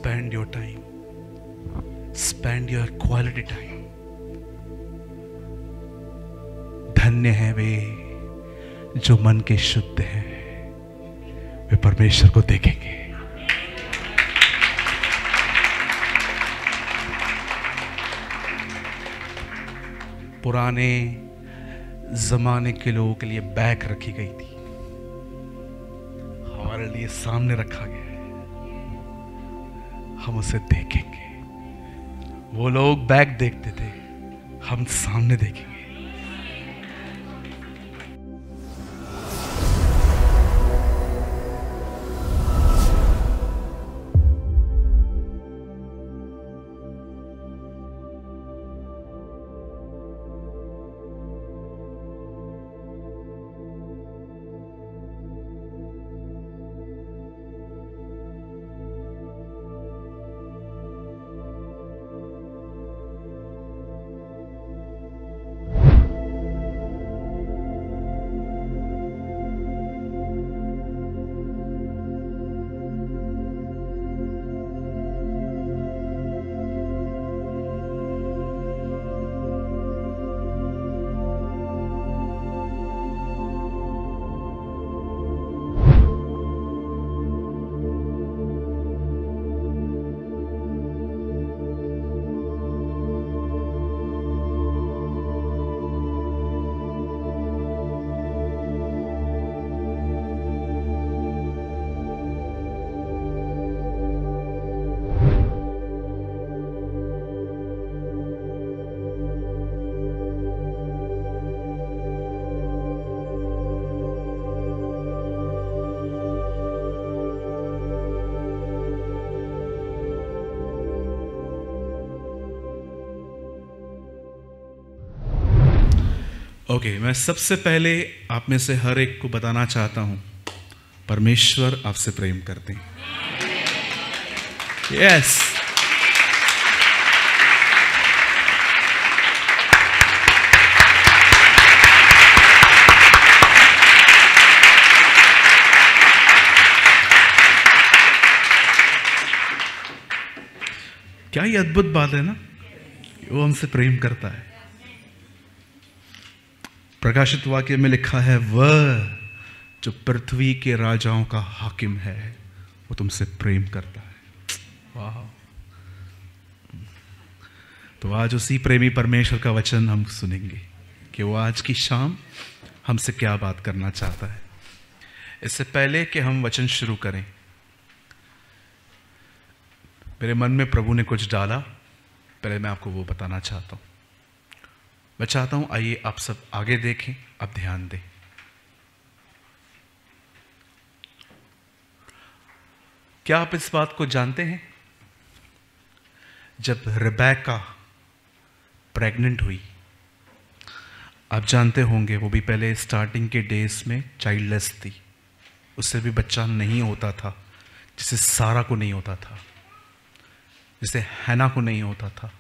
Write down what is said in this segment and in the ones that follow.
spend your time, spend your quality time. धन्य है वे जो मन के शुद्ध हैं, वे परमेश्वर को देखेंगे। पुराने जमाने के लोगों के लिए बैग रखी गई थी, हमारे लिए सामने रखा गया है, हम उसे देखेंगे। वो लोग बैग देखते थे, हम सामने देखेंगे। ओके, मैं सबसे पहले आप में से हर एक को बताना चाहता हूं, परमेश्वर आपसे प्रेम करते हैं। यस, क्या ये अद्भुत बात है ना, वो हमसे प्रेम करता है। प्रकाशित वाक्य में लिखा है, वह जो पृथ्वी के राजाओं का हाकिम है, वो तुमसे प्रेम करता है। वाह! तो आज उसी प्रेमी परमेश्वर का वचन हम सुनेंगे कि वो आज की शाम हमसे क्या बात करना चाहता है। इससे पहले कि हम वचन शुरू करें, मेरे मन में प्रभु ने कुछ डाला, पहले मैं आपको वो बताना चाहता हूं। मैं चाहता हूं आइए आप सब आगे देखें, आप ध्यान दें। क्या आप इस बात को जानते हैं, जब रिबेका प्रेग्नेंट हुई, आप जानते होंगे वो भी पहले स्टार्टिंग के डेज में चाइल्डलेस थी, उससे भी बच्चा नहीं होता था, जिसे सारा को नहीं होता था, जिसे हैना को नहीं होता था।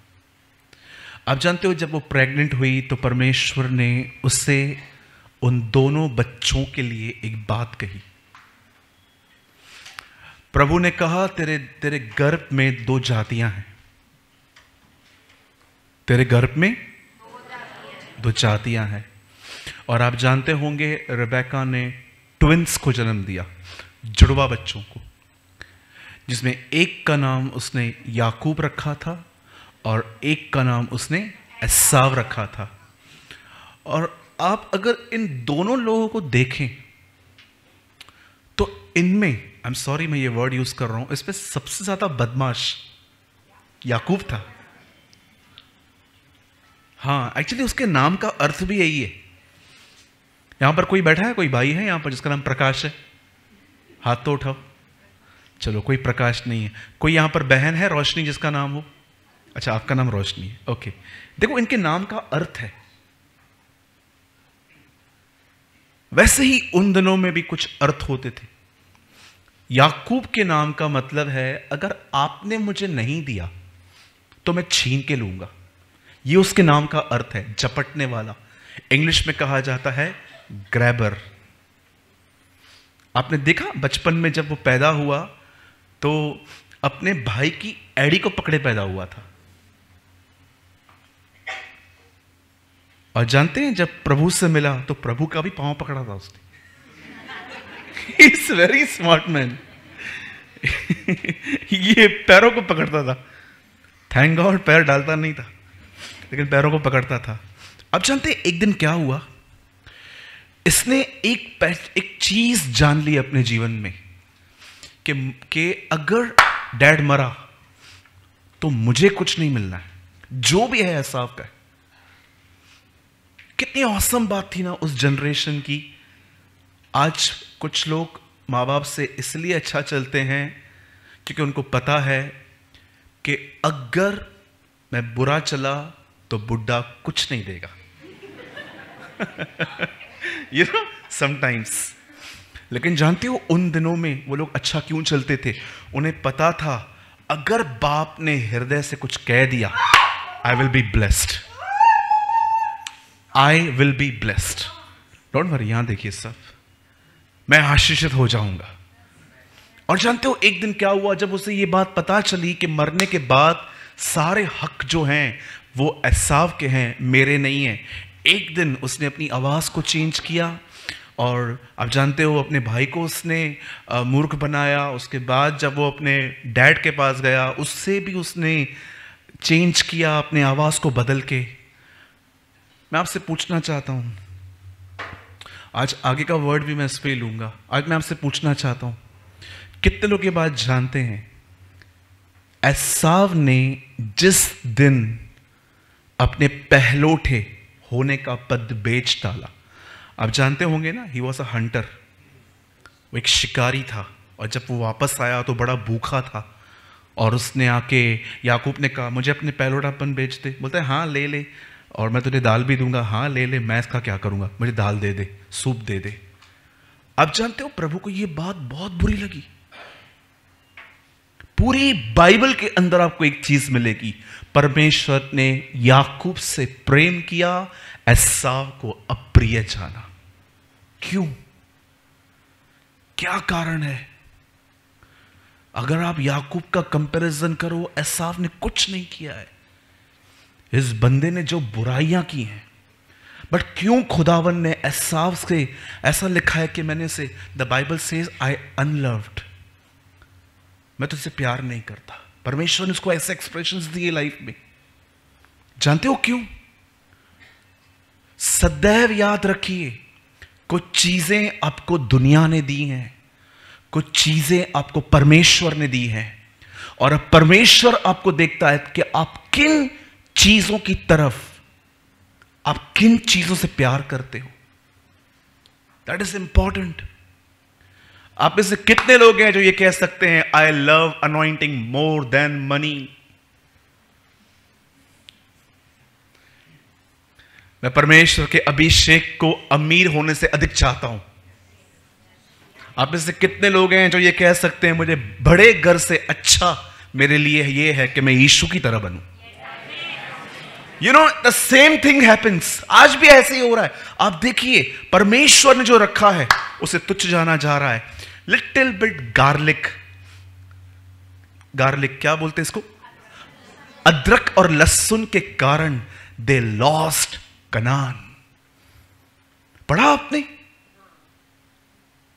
आप जानते हो जब वो प्रेग्नेंट हुई तो परमेश्वर ने उससे उन दोनों बच्चों के लिए एक बात कही। प्रभु ने कहा, तेरे गर्भ में 2 जातियां हैं, तेरे गर्भ में 2 जातियां हैं। और आप जानते होंगे रिबेका ने ट्विंस को जन्म दिया, जुड़वा बच्चों को, जिसमें एक का नाम उसने याकूब रखा था और एक का नाम उसने एसाव रखा था। और आप अगर इन दोनों लोगों को देखें तो इनमें, आई एम सॉरी मैं ये वर्ड यूज कर रहा हूं, इसमें सबसे ज्यादा बदमाश याकूब था। हाँ, एक्चुअली उसके नाम का अर्थ भी यही है। यहां पर कोई बैठा है, कोई भाई है यहां पर जिसका नाम प्रकाश है? हाथ तो उठाओ। चलो, कोई प्रकाश नहीं है। कोई यहां पर बहन है रोशनी जिसका नाम हो? अच्छा, आपका नाम रोशनी है। ओके, देखो इनके नाम का अर्थ है। वैसे ही उन दिनों में भी कुछ अर्थ होते थे। याकूब के नाम का मतलब है, अगर आपने मुझे नहीं दिया तो मैं छीन के लूंगा। ये उसके नाम का अर्थ है, झपटने वाला। इंग्लिश में कहा जाता है ग्रैबर। आपने देखा बचपन में जब वो पैदा हुआ तो अपने भाई की एड़ी को पकड़े पैदा हुआ था। और जानते हैं जब प्रभु से मिला तो प्रभु का भी पांव पकड़ा था उसने। Is very smart man. ये पैरों को पकड़ता था। थैंक गॉड पैर डालता नहीं था, लेकिन पैरों को पकड़ता था। अब जानते हैं एक दिन क्या हुआ, इसने एक चीज जान ली अपने जीवन में कि अगर डैड मरा तो मुझे कुछ नहीं मिलना है, जो भी है एसाव का। कितनी औसम बात थी ना उस जनरेशन की। आज कुछ लोग माँ बाप से इसलिए अच्छा चलते हैं क्योंकि उनको पता है कि अगर मैं बुरा चला तो बुड्ढा कुछ नहीं देगा। You know sometimes. लेकिन जानते हो उन दिनों में वो लोग अच्छा क्यों चलते थे? उन्हें पता था अगर बाप ने हृदय से कुछ कह दिया, I will be blessed, I will be blessed. Don't worry, यहां देखिए सब, मैं आशीषित हो जाऊंगा। और जानते हो एक दिन क्या हुआ, जब उसे ये बात पता चली कि मरने के बाद सारे हक जो हैं वो एसाव के हैं, मेरे नहीं हैं। एक दिन उसने अपनी आवाज को चेंज किया और आप जानते हो अपने भाई को उसने मूर्ख बनाया। उसके बाद जब वो अपने डैड के पास गया, उससे भी उसने चेंज किया अपने आवाज को बदल के। मैं आपसे पूछना चाहता हूं, आज आगे का वर्ड भी मैं इस पे लूंगा। आज मैं आपसे पूछना चाहता हूं, कितने लोग ये बात जानते हैं एसाव ने जिस दिन अपने पहलोठे होने का पद बेच डाला, आप जानते होंगे ना, ही वॉज अ हंटर, वो एक शिकारी था। और जब वो वापस आया तो बड़ा भूखा था और उसने आके याकूब ने कहा मुझे अपने पहलोठापन बेच दे। बोलता है हाँ ले ले, और मैं तुझे दाल भी दूंगा। हाँ ले ले, मैं इसका क्या करूंगा, मुझे दाल दे दे, सूप दे दे। अब जानते हो प्रभु को ये बात बहुत बुरी लगी। पूरी बाइबल के अंदर आपको एक चीज मिलेगी, परमेश्वर ने याकूब से प्रेम किया, एसाव को अप्रिय जाना। क्यों? क्या कारण है? अगर आप याकूब का कंपैरिजन करो, एसाव ने कुछ नहीं किया है। इस बंदे ने जो बुराइयां की हैं, बट क्यों खुदावन ने एसाव से ऐसा लिखा है कि मैंने से the Bible says I unloved, मैं तुझसे प्यार नहीं करता। परमेश्वर ने उसको ऐसे एक्सप्रेशंस दिए लाइफ में। जानते हो क्यों? सदैव याद रखिए, कुछ चीजें आपको दुनिया ने दी हैं, कुछ चीजें आपको परमेश्वर ने दी हैं। और अब परमेश्वर आपको देखता है कि आप किन चीजों की तरफ, आप किन चीजों से प्यार करते हो। That is important. आप में से कितने लोग हैं जो ये कह सकते हैं I love anointing more than money? मैं परमेश्वर के अभिषेक को अमीर होने से अधिक चाहता हूं। आप में से कितने लोग हैं जो ये कह सकते हैं मुझे बड़े घर से अच्छा मेरे लिए ये है कि मैं यीशु की तरह बनूं। You know the same thing happens. आज भी ऐसे ही हो रहा है। आप देखिए परमेश्वर ने जो रखा है उसे तुच्छ जाना जा रहा है। लिटिल बिट गार्लिक, गार्लिक क्या बोलते हैं इसको, अदरक और लहसुन के कारण दे लॉस्ट कनान। पढ़ा आपने?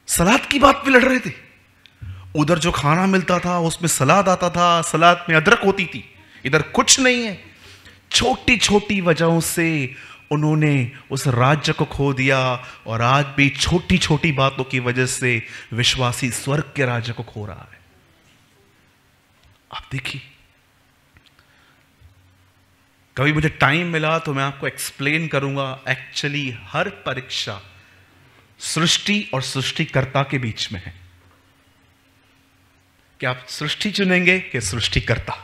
सलाद की बात पे लड़ रहे थे। उधर जो खाना मिलता था उसमें सलाद आता था, सलाद में अदरक होती थी, इधर कुछ नहीं है। छोटी छोटी वजहों से उन्होंने उस राज्य को खो दिया, और आज भी छोटी छोटी बातों की वजह से विश्वासी स्वर्ग के राज्य को खो रहा है। आप देखिए, कभी मुझे टाइम मिला तो मैं आपको एक्सप्लेन करूंगा। एक्चुअली हर परीक्षा सृष्टि और सृष्टिकर्ता के बीच में है। क्या आप सृष्टि चुनेंगे कि सृष्टिकर्ता?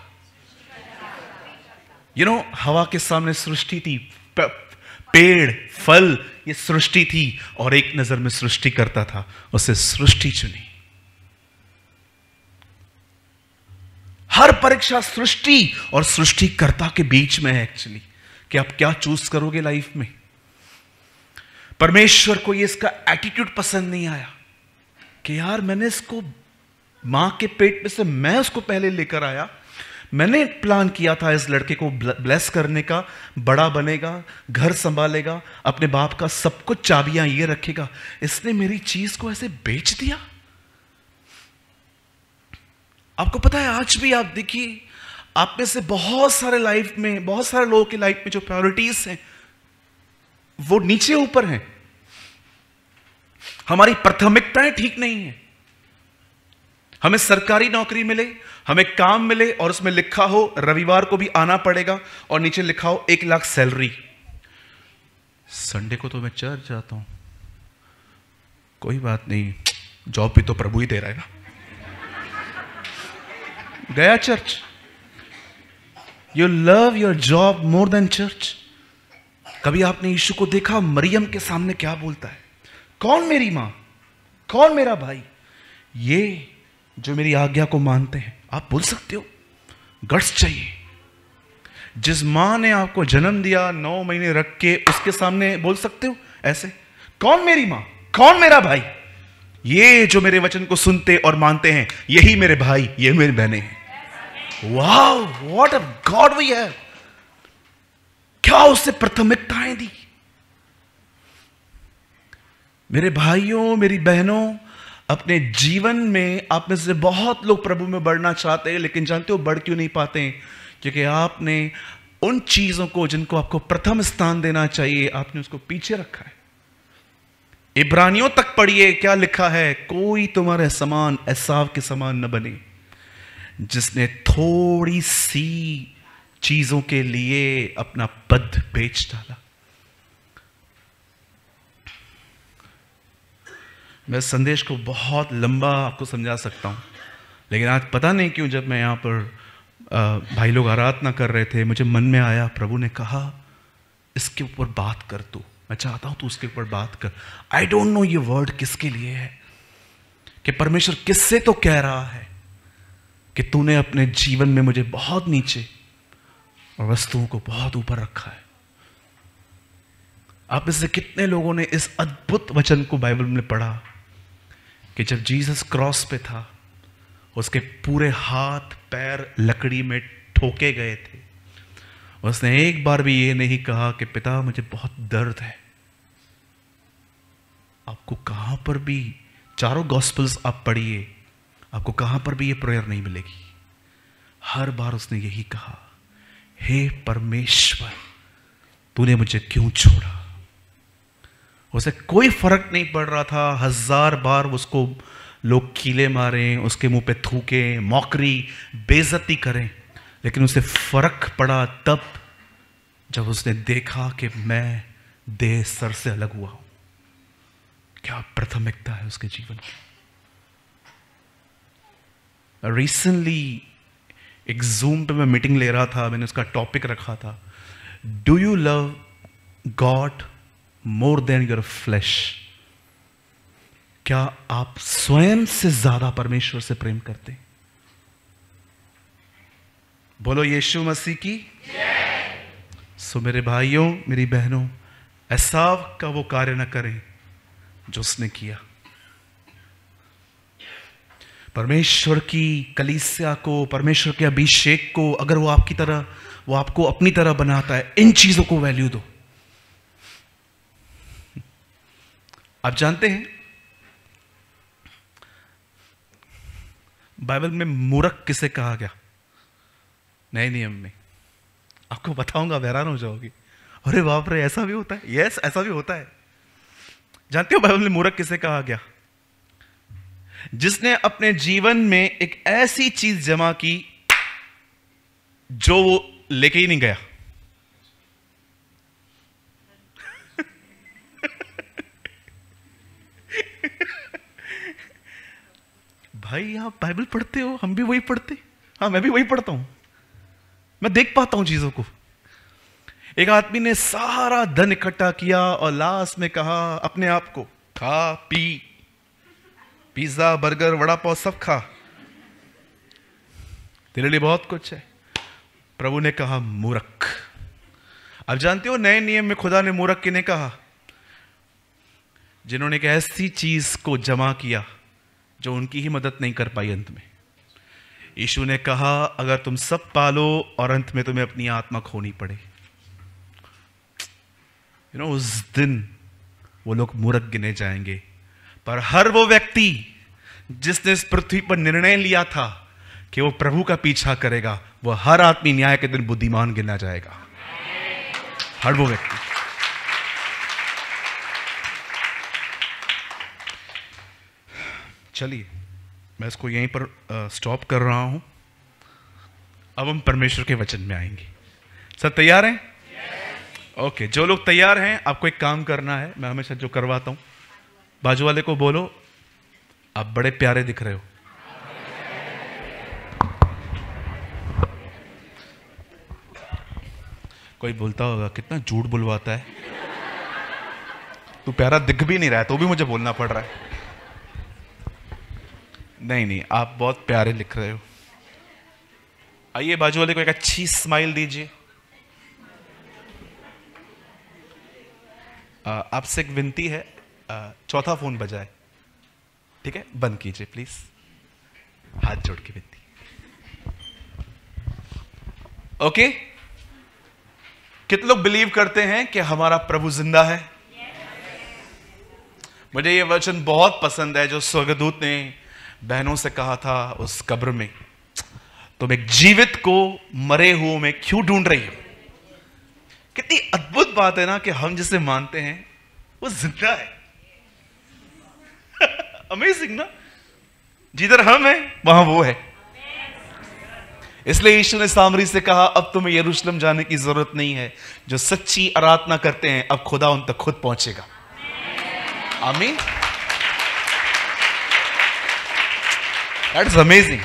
यू नो हवा के सामने सृष्टि थी, पेड़ फल ये सृष्टि थी, और एक नजर में सृष्टि करता था, उसे सृष्टि चुनी। हर परीक्षा सृष्टि और सृष्टिकर्ता के बीच में है एक्चुअली, कि आप क्या चूज करोगे लाइफ में। परमेश्वर को ये इसका एटीट्यूड पसंद नहीं आया कि यार मैंने इसको मां के पेट में से मैं उसको पहले लेकर आया। मैंने प्लान किया था इस लड़के को ब्लेस करने का, बड़ा बनेगा, घर संभालेगा, अपने बाप का सब कुछ चाबियां ये रखेगा। इसने मेरी चीज को ऐसे बेच दिया। आपको पता है, आज भी आप देखिए, आप में से बहुत सारे लाइफ में, बहुत सारे लोगों की लाइफ में जो प्रायोरिटीज हैं वो नीचे ऊपर हैं। हमारी प्राथमिकताएं ठीक नहीं है। हमें सरकारी नौकरी मिले, हमें काम मिले और उसमें लिखा हो रविवार को भी आना पड़ेगा, और नीचे लिखा हो 1 लाख सैलरी। संडे को तो मैं चर्च जाता हूं, कोई बात नहीं, जॉब भी तो प्रभु ही दे रहा है ना। गया church. You love your job more than church. कभी आपने यीशु को देखा मरियम के सामने क्या बोलता है? कौन मेरी मां, कौन मेरा भाई? ये जो मेरी आज्ञा को मानते हैं। आप बोल सकते हो, गट्स चाहिए। जिस मां ने आपको जन्म दिया 9 महीने रख के, उसके सामने बोल सकते हो ऐसे, कौन मेरी मां, कौन मेरा भाई? ये जो मेरे वचन को सुनते और मानते हैं, यही मेरे भाई, ये मेरी बहनें हैं। Wow, what a god we have. क्या उससे प्राथमिकताएं दी। मेरे भाइयों, मेरी बहनों, अपने जीवन में आप में से बहुत लोग प्रभु में बढ़ना चाहते हैं, लेकिन जानते हो बढ़ क्यों नहीं पाते हैं? क्योंकि आपने उन चीजों को जिनको आपको प्रथम स्थान देना चाहिए, आपने उसको पीछे रखा है। इब्रानियों तक पढ़िए, क्या लिखा है? कोई तुम्हारे समान, एसाव के समान न बने, जिसने थोड़ी सी चीजों के लिए अपना पद बेच डाला। मैं संदेश को बहुत लंबा आपको समझा सकता हूं, लेकिन आज पता नहीं क्यों जब मैं यहां पर भाई लोग आराधना कर रहे थे, मुझे मन में आया, प्रभु ने कहा इसके ऊपर बात कर तू, मैं चाहता हूं तू उसके ऊपर बात कर। आई डोंट नो ये वर्ड किसके लिए है, कि परमेश्वर किससे तो कह रहा है कि तूने अपने जीवन में मुझे बहुत नीचे और वस्तुओं को बहुत ऊपर रखा है। आप में से कितने लोगों ने इस अद्भुत वचन को बाइबल में पढ़ा कि जब जीसस क्रॉस पे था, उसके पूरे हाथ पैर लकड़ी में ठोके गए थे, उसने एक बार भी ये नहीं कहा कि पिता मुझे बहुत दर्द है। आपको कहां पर भी, चारों गॉस्पेल्स आप पढ़िए, आपको कहां पर भी ये प्रेयर नहीं मिलेगी। हर बार उसने यही कहा, हे परमेश्वर तूने मुझे क्यों छोड़ा। उसे कोई फर्क नहीं पड़ रहा था, 1000 बार उसको लोग कीले मारें, उसके मुंह पे थूके, मौकरी, बेइज्जती करें, लेकिन उसे फर्क पड़ा तब जब उसने देखा कि मैं देह सर से अलग हुआ हूं। क्या प्राथमिकता है उसके जीवन की। रिसेंटली एक जूम पे मैं मीटिंग ले रहा था, मैंने उसका टॉपिक रखा था, do you love God more than your flash. क्या आप स्वयं से ज्यादा परमेश्वर से प्रेम करते? बोलो यीशु मसीह की। सो मेरे भाइयों, मेरी बहनों, एसाव का वो कार्य न करें जो उसने किया। परमेश्वर की कलीसिया को, परमेश्वर के अभिषेक को, अगर वो आपकी तरह, वो आपको अपनी तरह बनाता है, इन चीजों को वैल्यू दो। आप जानते हैं बाइबल में मूर्ख किसे कहा गया? नए नियम में। आपको बताऊंगा, हैरान हो जाओगी। अरे बाप रे, ऐसा भी होता है? यस, ऐसा भी होता है। जानते हो बाइबल में मूर्ख किसे कहा गया? जिसने अपने जीवन में एक ऐसी चीज जमा की जो वो लेके ही नहीं गया। भाई आप बाइबल पढ़ते हो, हम भी वही पढ़ते। हाँ, मैं भी वही पढ़ता हूं, मैं देख पाता हूं चीजों को। एक आदमी ने सारा धन इकट्ठा किया और लास्ट में कहा अपने आप को, खा P, pizza burger vada pav सब खा, तेरे लिए बहुत कुछ है। प्रभु ने कहा मूर्ख। अब जानते हो नए नियम में खुदा ने मूर्ख किन्हें कहा? जिन्होंने एक ऐसी चीज को जमा किया जो उनकी ही मदद नहीं कर पाई अंत में। यीशु ने कहा अगर तुम सब पालो और अंत में तुम्हें अपनी आत्मा खोनी पड़े, उस दिन वो लोग मूर्ख गिने जाएंगे। पर हर वो व्यक्ति जिसने इस पृथ्वी पर निर्णय लिया था कि वो प्रभु का पीछा करेगा, वो हर आदमी न्याय के दिन बुद्धिमान गिना जाएगा। हर वो व्यक्ति। चलिए मैं इसको यहीं पर स्टॉप कर रहा हूं। अब हम परमेश्वर के वचन में आएंगे। सब तैयार हैं? ओके, जो लोग तैयार हैं आपको एक काम करना है, मैं हमेशा जो करवाता हूं, बाजू वाले को बोलो आप बड़े प्यारे दिख रहे हो। कोई बोलता होगा कितना झूठ बुलवाता है, तू प्यारा दिख भी नहीं रहा है तो भी मुझे बोलना पड़ रहा है। नहीं, आप बहुत प्यारे लिख रहे हो। आइए बाजू वाले को एक अच्छी स्माइल दीजिए। आपसे एक विनती है, चौथा फोन बजाए, ठीक है? बंद कीजिए प्लीज, हाथ जोड़ के विनती। ओके, कितने लोग बिलीव करते हैं कि हमारा प्रभु जिंदा है? मुझे यह वचन बहुत पसंद है जो स्वर्गदूत ने बहनों से कहा था उस कब्र में, तुम एक जीवित को मरे हुए में क्यों ढूंढ रही हो। कितनी अद्भुत बात है ना कि हम जिसे मानते हैं वो जिंदा है। अमेजिंग ना, जिधर हम हैं वहां वो है। इसलिए यीशु ने सामरी से कहा अब तुम्हें यरूशलेम जाने की जरूरत नहीं है, जो सच्ची आराधना करते हैं अब खुदा उन तक खुद पहुंचेगा। आमीन। That is amazing.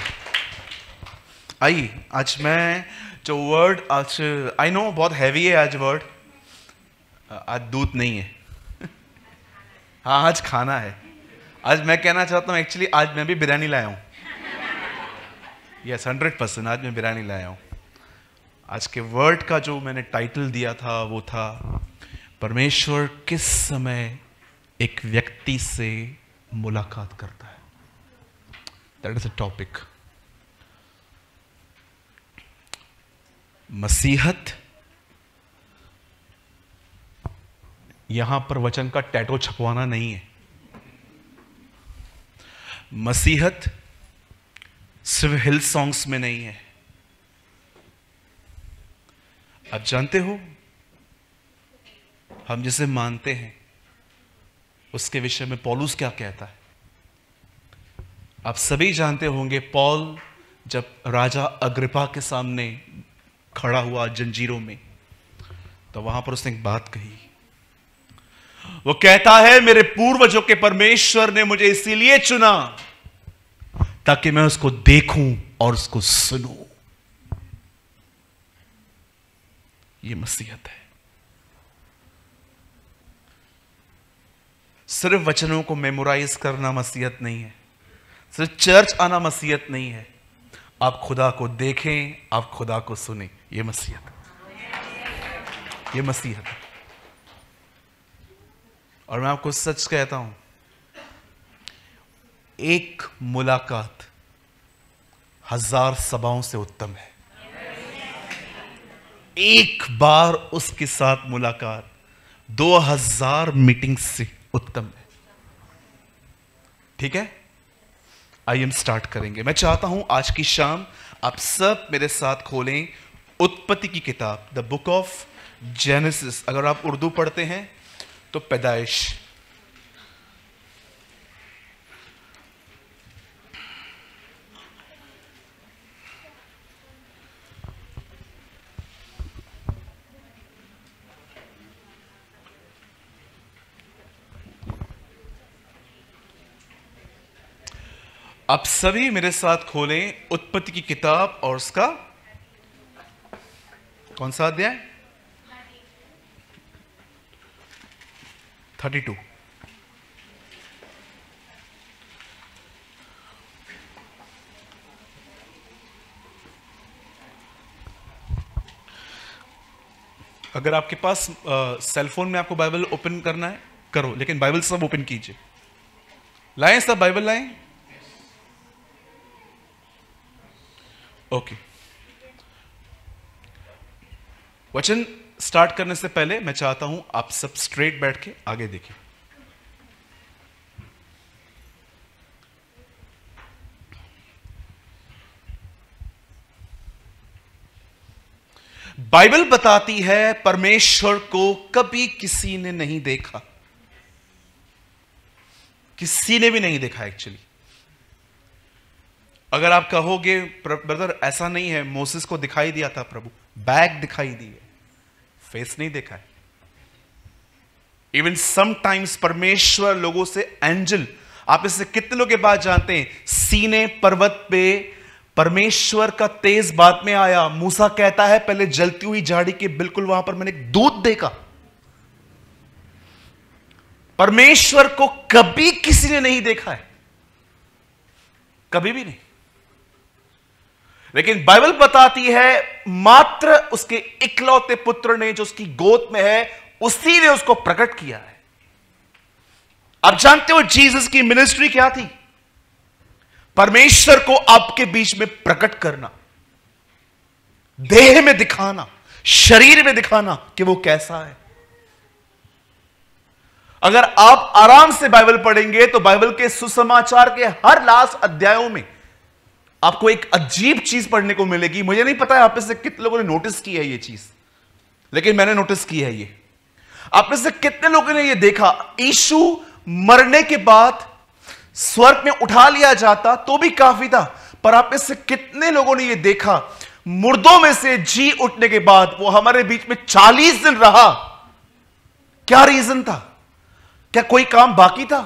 आइए आज मैं जो वर्ड, आज आई नो बहुत हैवी है आज वर्ड, आज दूध नहीं है। हाँ आज खाना है। आज मैं कहना चाहता हूं एक्चुअली आज मैं भी बिरयानी लाया हूं। यस 100% आज मैं बिरयानी लाया हूं। आज के वर्ड का जो मैंने टाइटल दिया था वो था परमेश्वर किस समय एक व्यक्ति से मुलाकात करता है। That is a topic. मसीहत, यहां पर वचन का टैटो छपवाना नहीं है। मसीहत सिर्फ हिल सॉन्ग्स में नहीं है। आप जानते हो हम जिसे मानते हैं उसके विषय में पौलुस क्या कहता है। आप सभी जानते होंगे पौल जब राजा अग्रिपा के सामने खड़ा हुआ जंजीरों में, तो वहां पर उसने एक बात कही। वो कहता है मेरे पूर्वजों के परमेश्वर ने मुझे इसीलिए चुना ताकि मैं उसको देखूं और उसको सुनूं। ये मसीहत है। सिर्फ वचनों को मेमोराइज करना मसीहत नहीं है, सिर्फ चर्च आना मसीहत नहीं है। आप खुदा को देखें, आप खुदा को सुनें, ये मसीहत है। ये मसीहत है। और मैं आपको सच कहता हूं, एक मुलाकात 1000 सभाओं से उत्तम है। एक बार उसके साथ मुलाकात 2000 मीटिंग से उत्तम है। ठीक है, आइए हम स्टार्ट करेंगे। मैं चाहता हूं आज की शाम आप सब मेरे साथ खोलें उत्पत्ति की किताब, द बुक ऑफ जेनेसिस। अगर आप उर्दू पढ़ते हैं तो पैदाइश। आप सभी मेरे साथ खोलें उत्पत्ति की किताब और उसका कौन सा अध्याय? 32। अगर आपके पास सेल फोन में आपको बाइबल ओपन करना है करो, लेकिन बाइबल सब ओपन कीजिए। लाएं सब बाइबल लाएं। ओके, वचन स्टार्ट करने से पहले मैं चाहता हूं आप सब स्ट्रेट बैठ के आगे देखिए। बाइबल बताती है परमेश्वर को कभी किसी ने नहीं देखा, किसी ने भी नहीं देखा एक्चुअली। अगर आप कहोगे ब्रदर ऐसा नहीं है, मोसेस को दिखाई दिया था प्रभु, बैक दिखाई दी है, फेस नहीं देखा है। इवन समटाइम्स परमेश्वर लोगों से एंजल, आप इससे कितने लोग के बात जानते हैं, सीने पर्वत पे परमेश्वर का तेज बात में आया। मूसा कहता है पहले जलती हुई झाड़ी के बिल्कुल वहां पर मैंने एक दूत देखा। परमेश्वर को कभी किसी ने नहीं देखा है, कभी भी नहीं। लेकिन बाइबल बताती है मात्र उसके इकलौते पुत्र ने जो उसकी गोद में है, उसी ने उसको प्रकट किया है। आप जानते हो जीसस की मिनिस्ट्री क्या थी? परमेश्वर को आपके बीच में प्रकट करना, देह में दिखाना, शरीर में दिखाना कि वो कैसा है। अगर आप आराम से बाइबल पढ़ेंगे तो बाइबल के सुसमाचार के हर लास्ट अध्यायों में आपको एक अजीब चीज पढ़ने को मिलेगी। मुझे नहीं पता है आप में से कितने लोगों ने नोटिस की है ये चीज, लेकिन मैंने नोटिस की है ये। आप में से कितने लोगों ने ये देखा, यीशु मरने के बाद स्वर्ग में उठा लिया जाता तो भी काफी था, पर आप में से कितने लोगों ने ये देखा मुर्दों में से जी उठने के बाद वो हमारे बीच में 40 दिन रहा? क्या रीजन था? क्या कोई काम बाकी था?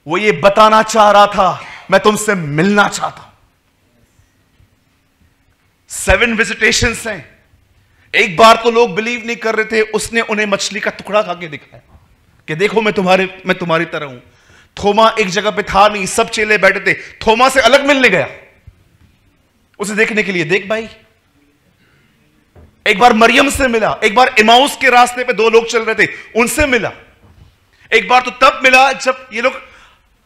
वो ये बताना चाह रहा था मैं तुमसे मिलना चाहता हूं। 7 विजिटेशंस हैं। एक बार तो लोग बिलीव नहीं कर रहे थे, उसने उन्हें मछली का टुकड़ा खा के दिखाया कि देखो मैं तुम्हारी तरह हूं। थोमा एक जगह पे था नहीं, सब चेले बैठे थे, थोमा से अलग मिलने गया उसे देखने के लिए, देख भाई। एक बार मरियम से मिला, एक बार इमाउस के रास्ते पे 2 लोग चल रहे थे उनसे मिला, एक बार तो तब मिला जब ये लोग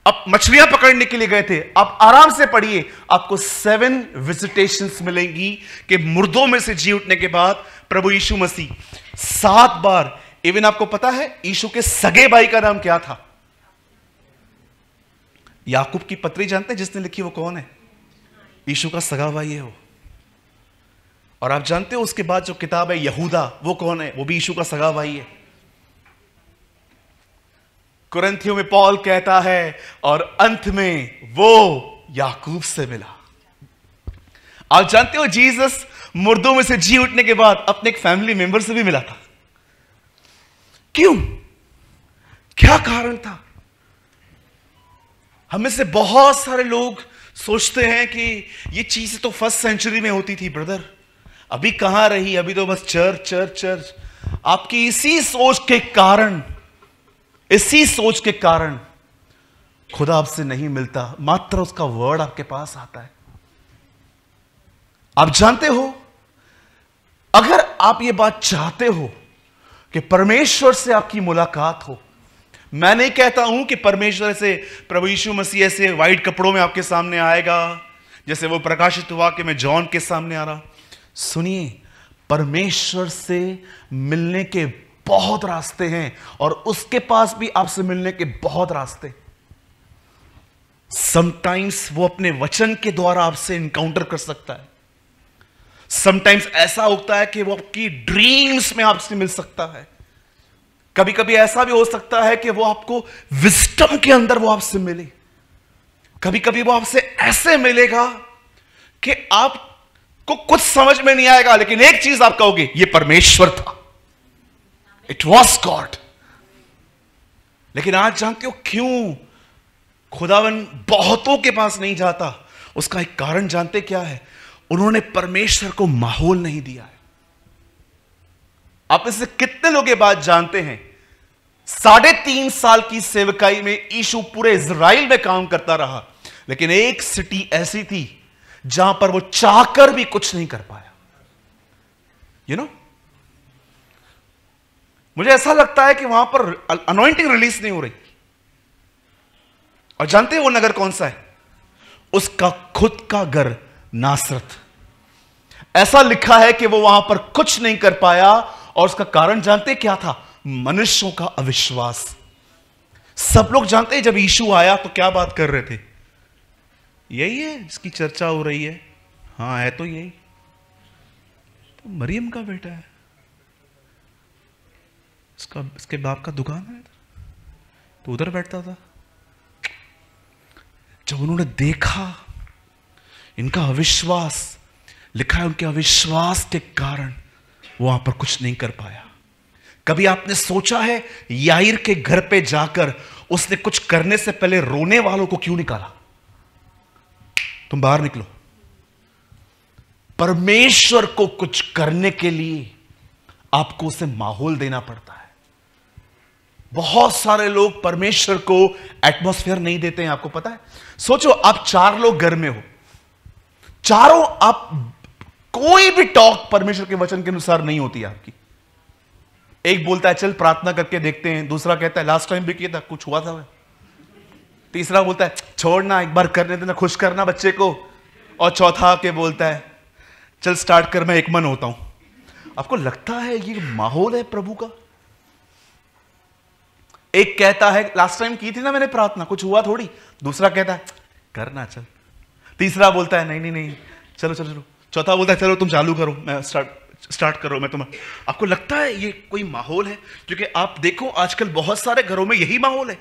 अब मछलियां पकड़ने के लिए गए थे। आप आराम से पढ़िए, आपको 7 विजिटेशंस मिलेंगी कि मुर्दों में से जी उठने के बाद प्रभु यीशु मसीह 7 बार। इवन आपको पता है यीशु के सगे भाई का नाम क्या था? याकूब की पत्री जानते हैं जिसने लिखी, वो कौन है? यीशु का सगा भाई है वो। और आप जानते हो उसके बाद जो किताब है यहूदा, वो कौन है? वो भी यीशु का सगा भाई है। कुरिन्थियों में पौल कहता है और अंत में वो याकूब से मिला। आप जानते हो जीसस मुर्दों में से जी उठने के बाद अपने एक फैमिली मेंबर से भी मिला था। क्यों? क्या कारण था? हमें से बहुत सारे लोग सोचते हैं कि ये चीज तो 1st सेंचुरी में होती थी ब्रदर, अभी कहां रही, अभी तो बस चर्च चर्च चर्च। आपकी इसी सोच के कारण खुदा आपसे नहीं मिलता, मात्र उसका वर्ड आपके पास आता है। आप जानते हो, अगर आप ये बात चाहते हो कि परमेश्वर से आपकी मुलाकात हो, मैं नहीं कहता हूं कि परमेश्वर से प्रभु यीशु मसीह ऐसे व्हाइट कपड़ों में आपके सामने आएगा जैसे वो प्रकाशित हुआ कि मैं जॉन के सामने आ रहा। सुनिए, परमेश्वर से मिलने के बहुत रास्ते हैं और उसके पास भी आपसे मिलने के बहुत रास्ते। समटाइम्स वो अपने वचन के द्वारा आपसे इनकाउंटर कर सकता है, समटाइम्स ऐसा होता है कि वो आपकी ड्रीम्स में आपसे मिल सकता है, कभी कभी ऐसा भी हो सकता है कि वो आपको विजडम के अंदर वो आपसे मिले, कभी कभी वो आपसे ऐसे मिलेगा कि आपको कुछ समझ में नहीं आएगा, लेकिन एक चीज आप कहोगे ये परमेश्वर था, इट वॉज गॉड। लेकिन आज जानते हो क्यों खुदावन बहुतों के पास नहीं जाता? उसका एक कारण जानते क्या है? उन्होंने परमेश्वर को माहौल नहीं दिया है। आप इससे कितने लोग ये बात जानते हैं? 3.5 साल की सेवकाई में यीशु पूरे इजराइल में काम करता रहा, लेकिन एक सिटी ऐसी थी जहां पर वो चाहकर भी कुछ नहीं कर पाया। यू नो, मुझे ऐसा लगता है कि वहां पर अनॉइंटिंग रिलीज नहीं हो रही। और जानते हैं वो नगर कौन सा है? उसका खुद का घर नासरत। ऐसा लिखा है कि वो वहां पर कुछ नहीं कर पाया, और उसका कारण जानते क्या था? मनुष्यों का अविश्वास। सब लोग जानते हैं जब यीशु आया तो क्या बात कर रहे थे? यही है इसकी चर्चा हो रही है। हाँ, है तो यही, तो मरियम का बेटा है, इसके बाप का दुकान है, तो उधर बैठता था। जब उन्होंने देखा इनका अविश्वास, लिखा है उनके अविश्वास के कारण वहां पर कुछ नहीं कर पाया। कभी आपने सोचा है याईर के घर पे जाकर उसने कुछ करने से पहले रोने वालों को क्यों निकाला? तुम बाहर निकलो। परमेश्वर को कुछ करने के लिए आपको उसे माहौल देना पड़ता है। बहुत सारे लोग परमेश्वर को एटमॉस्फेयर नहीं देते हैं, आपको पता है। सोचो आप 4 लोग घर में हो, चारों आप कोई भी टॉक परमेश्वर के वचन के अनुसार नहीं होती आपकी। एक बोलता है चल प्रार्थना करके देखते हैं, दूसरा कहता है लास्ट टाइम भी किया था, कुछ हुआ था। तीसरा बोलता है छोड़ना, एक बार करने देना, खुश करना बच्चे को। और चौथा आके बोलता है चल स्टार्ट कर, मैं एक मन होता हूं। आपको लगता है ये माहौल है प्रभु का? एक कहता है लास्ट टाइम की थी ना मैंने प्रार्थना, कुछ हुआ थोड़ी। दूसरा कहता है करना चल। तीसरा बोलता है नहीं नहीं नहीं, चलो चलो चलो। चौथा बोलता है चलो तुम चालू करो, मैं स्टार्ट करो, मैं तुम्हें। आपको लगता है ये कोई माहौल है? क्योंकि आप देखो आजकल बहुत सारे घरों में यही माहौल है,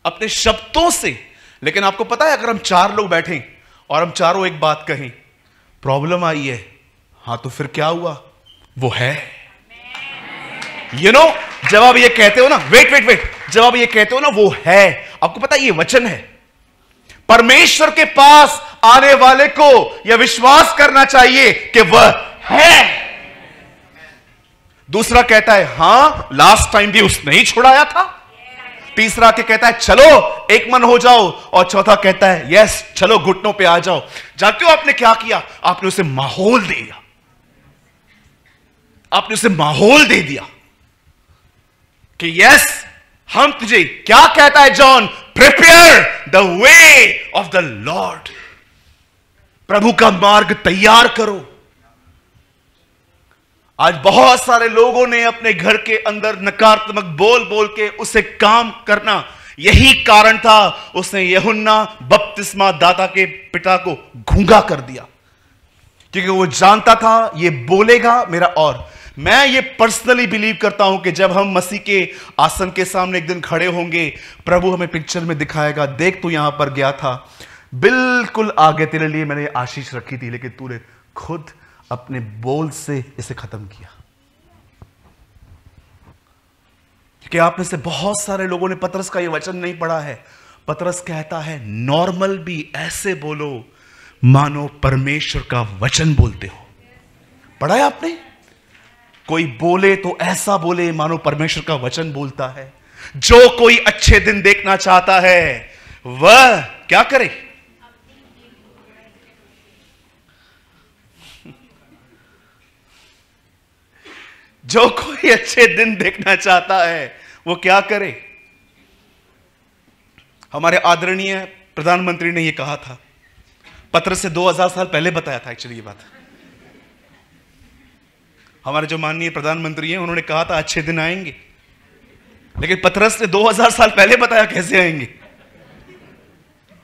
अपने शब्दों से। लेकिन आपको पता है अगर हम 4 लोग बैठें और हम चारों एक बात कहें, प्रॉब्लम आई है, हाँ तो फिर क्या हुआ? वो है। जब आप ये कहते हो ना, वेट, जब आप ये कहते हो ना वो है, आपको पता है ये वचन है। परमेश्वर के पास आने वाले को यह विश्वास करना चाहिए कि वह है। दूसरा कहता है हां लास्ट टाइम भी उसने ही छुड़ाया था। तीसरा के कहता है चलो एक मन हो जाओ, और चौथा कहता है यस चलो घुटनों पे आ जाओ। जानते हो आपने क्या किया? आपने उसे माहौल दे दिया, आपने उसे माहौल दे दिया कि यस हम तुझे, क्या कहता है John? Prepare the way of the Lord, प्रभु का मार्ग तैयार करो। आज बहुत सारे लोगों ने अपने घर के अंदर नकारात्मक बोल बोल के उसे काम करना, यही कारण था उसने यूहन्ना बपतिस्मा दाता के पिता को गूंगा कर दिया, क्योंकि वो जानता था ये बोलेगा मेरा। और मैं ये पर्सनली बिलीव करता हूं कि जब हम मसीह के आसन के सामने एक दिन खड़े होंगे, प्रभु हमें पिक्चर में दिखाएगा, देख तू यहां पर गया था, बिल्कुल आगे तेरे लिए मैंने आशीष रखी थी, लेकिन तूने खुद अपने बोल से इसे खत्म किया। क्योंकि आप में से बहुत सारे लोगों ने पतरस का यह वचन नहीं पढ़ा है। पतरस कहता है नॉर्मल भी ऐसे बोलो मानो परमेश्वर का वचन बोलते हो। पढ़ा है आपने? कोई बोले तो ऐसा बोले मानो परमेश्वर का वचन बोलता है। जो कोई अच्छे दिन देखना चाहता है वह क्या करे? जो कोई अच्छे दिन देखना चाहता है वो क्या करे? हमारे आदरणीय प्रधानमंत्री ने यह कहा था, पत्रस से 2000 साल पहले बताया था। एक्चुअली ये बात हमारे जो माननीय प्रधानमंत्री हैं उन्होंने कहा था अच्छे दिन आएंगे, लेकिन पतरस ने 2000 साल पहले बताया कैसे आएंगे।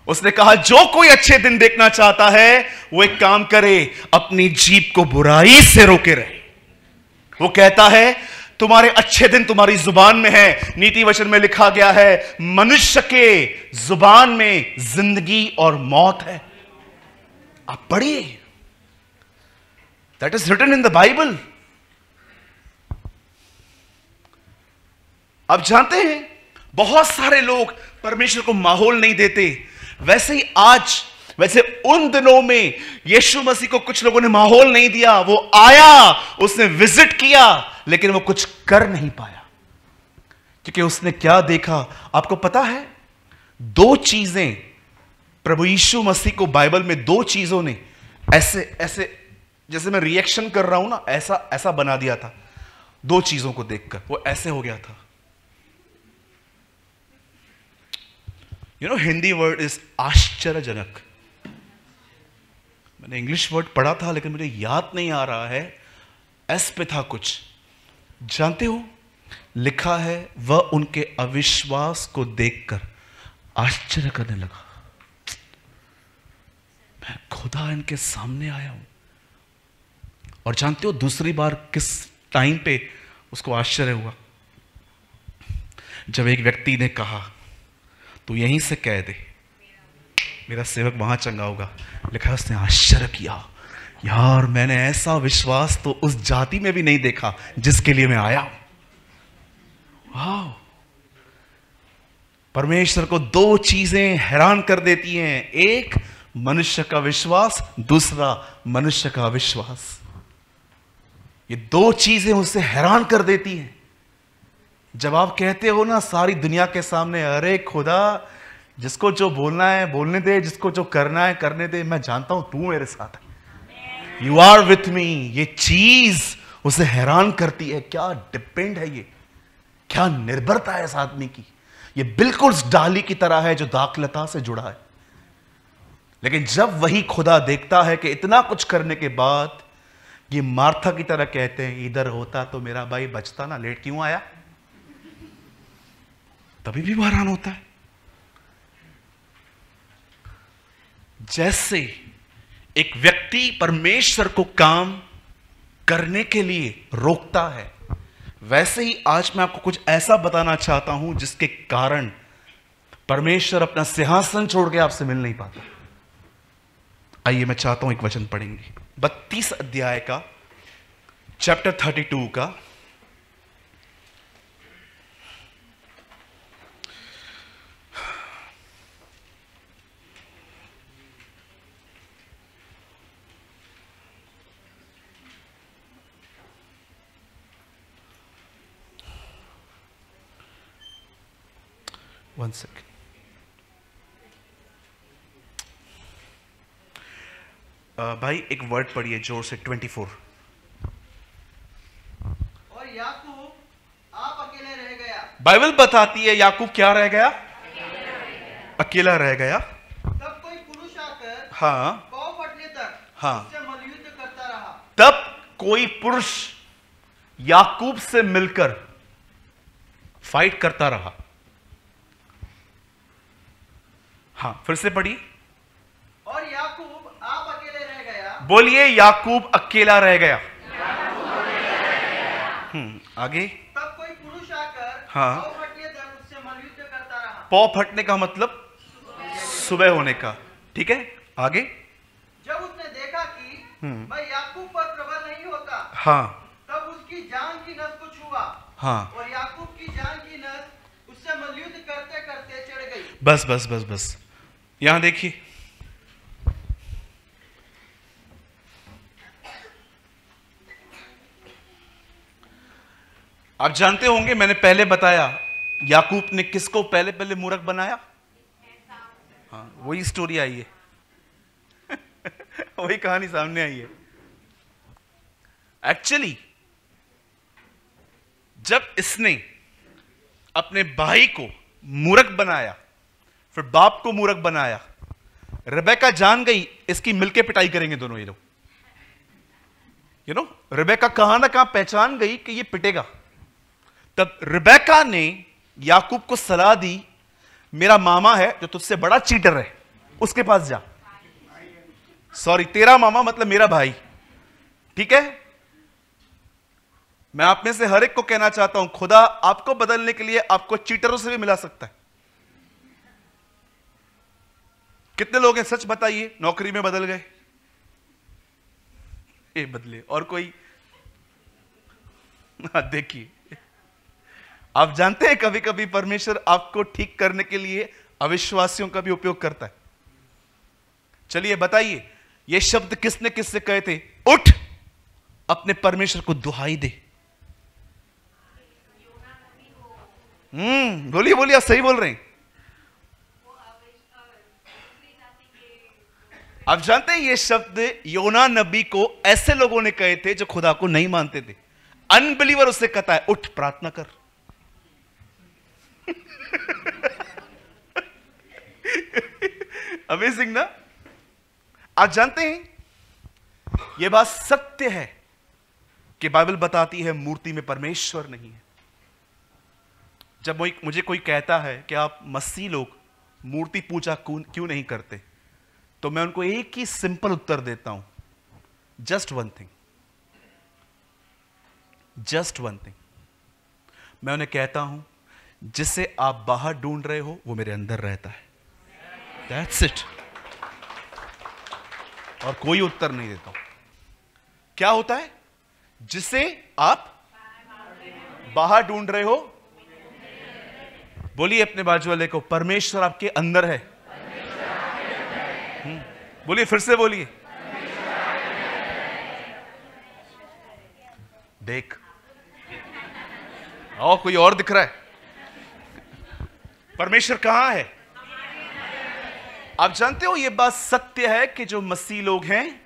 उसने कहा जो कोई अच्छे दिन देखना चाहता है वो एक काम करे, अपनी जीभ को बुराई से रोके रहे। वो कहता है तुम्हारे अच्छे दिन तुम्हारी जुबान में है। नीति वचन में लिखा गया है मनुष्य के जुबान में जिंदगी और मौत है। आप पढ़िए, that is written in the Bible. आप जानते हैं बहुत सारे लोग परमेश्वर को माहौल नहीं देते। वैसे ही आज, वैसे उन दिनों में यीशु मसीह को कुछ लोगों ने माहौल नहीं दिया। वो आया, उसने विजिट किया, लेकिन वो कुछ कर नहीं पाया, क्योंकि उसने क्या देखा? आपको पता है 2 चीजें प्रभु यीशु मसीह को बाइबल में 2 चीजों ने ऐसे ऐसे, जैसे मैं रिएक्शन कर रहा हूं ना, ऐसा ऐसा बना दिया था। 2 चीजों को देखकर वो ऐसे हो गया था। हिंदी वर्ड इज आश्चर्यजनक। मैंने इंग्लिश वर्ड पढ़ा था लेकिन मुझे याद नहीं आ रहा है, एस पे था कुछ, जानते हो? लिखा है वह उनके अविश्वास को देखकर आश्चर्य करने लगा। मैं खुदा इनके सामने आया हूं। और जानते हो दूसरी बार किस टाइम पे उसको आश्चर्य हुआ? जब एक व्यक्ति ने कहा तू यहीं से कह दे मेरा सेवक वहां चंगा होगा। लिखा है उसने आश्चर्य किया, यार मैंने ऐसा विश्वास तो उस जाति में भी नहीं देखा जिसके लिए मैं आया हूं। वाह! परमेश्वर को दो चीजें हैरान कर देती हैं, एक मनुष्य का विश्वास, दूसरा मनुष्य का अविश्वास। ये दो चीजें उसे हैरान कर देती हैं। जब आप कहते हो ना सारी दुनिया के सामने, अरे खुदा जिसको जो बोलना है बोलने दे, जिसको जो करना है करने दे, मैं जानता हूं तू मेरे साथ है, यू आर विथ मी, ये चीज उसे हैरान करती है। क्या डिपेंड है ये, क्या निर्भरता है इस आदमी की। ये बिल्कुल उस डाली की तरह है जो दाखलता से जुड़ा है। लेकिन जब वही खुदा देखता है कि इतना कुछ करने के बाद ये मार्था की तरह कहते हैं, इधर होता तो मेरा भाई बचता ना, लेट क्यों आया, तभी भी हैरान होता है। जैसे एक व्यक्ति परमेश्वर को काम करने के लिए रोकता है, वैसे ही आज मैं आपको कुछ ऐसा बताना चाहता हूं जिसके कारण परमेश्वर अपना सिंहासन छोड़ के आपसे मिल नहीं पाता। आइए मैं चाहता हूं एक वचन पढ़ेंगे 32 अध्याय का, चैप्टर 32 का। वन सेकेंड, भाई एक वर्ड पढ़िए जोर से, 24। और याकूब आप अकेले रह गया। बाइबल बताती है याकूब क्या रह गया? अकेला रह गया। तब कोई पुरुष आकर हाँ पाँव फटने तक हाँ उससे मल्लयुद्ध करता रहा। तब कोई पुरुष याकूब से मिलकर फाइट करता रहा। हाँ फिर से पढ़िए। और याकूब आप अकेले रह गया। बोलिए याकूब अकेला रह गया। आगे। तब कोई पुरुष आकर हाँ। पाँव फटने तक उससे मल्लयुद्ध करता रहा। पौ फटने का मतलब सुबह होने का, ठीक है। आगे। जब उसने देखा कि मैं याकूब पर प्रबल नहीं होता, हाँ तब उसकी जान की नस को छुआ। हाँ और याकूब की जान की नस उससे मल्लयुद्ध करते करते चढ़ गई। बस बस बस बस, यहां देखिए। आप जानते होंगे मैंने पहले बताया याकूब ने किसको पहले पहले मूर्ख बनाया। हाँ वही स्टोरी आई है वही कहानी सामने आई है। एक्चुअली जब इसने अपने भाई को मूर्ख बनाया, फिर बाप को मूर्ख बनाया, रेबेका जान गई इसकी मिलके पिटाई करेंगे दोनों ये लोग। रेबेका कहां ना कहां पहचान गई कि ये पिटेगा। तब रेबेका ने याकूब को सलाह दी, मेरा मामा है जो तुझसे बड़ा चीटर है, उसके पास जा। सॉरी, तेरा मामा मतलब मेरा भाई, ठीक है। मैं आप में से हर एक को कहना चाहता हूं, खुदा आपको बदलने के लिए आपको चीटरों से भी मिला सकता है। कितने लोग हैं सच बताइए नौकरी में बदल गए? ये बदले। और कोई? देखिए, आप जानते हैं कभी कभी परमेश्वर आपको ठीक करने के लिए अविश्वासियों का भी उपयोग करता है। चलिए बताइए, ये शब्द किसने किससे कहे थे? उठ, अपने परमेश्वर को दुहाई दे। बोलिए बोलिए, आप सही बोल रहे हैं। आप जानते हैं ये शब्द योना नबी को ऐसे लोगों ने कहे थे जो खुदा को नहीं मानते थे। अनबिलीवर उससे कहता है उठ प्रार्थना कर। अमेजिंग ना। आप जानते हैं यह बात सत्य है कि बाइबल बताती है मूर्ति में परमेश्वर नहीं है। जब मुझे कोई कहता है कि आप मसीह लोग मूर्ति पूजा क्यों नहीं करते, तो मैं उनको एक ही सिंपल उत्तर देता हूं, just one thing, just one thing. मैं उन्हें कहता हूं, जिसे आप बाहर ढूंढ रहे हो वो मेरे अंदर रहता है, दैट्स इट। और कोई उत्तर नहीं देता हूं। क्या होता है? जिसे आप बाहर ढूंढ रहे हो, बोलिए अपने बाजू वाले को, परमेश्वर आपके अंदर है। बोलिए, फिर से बोलिए। देख, और कोई और दिख रहा है? परमेश्वर कहां है? आप जानते हो यह बात सत्य है कि जो मसीह लोग हैं,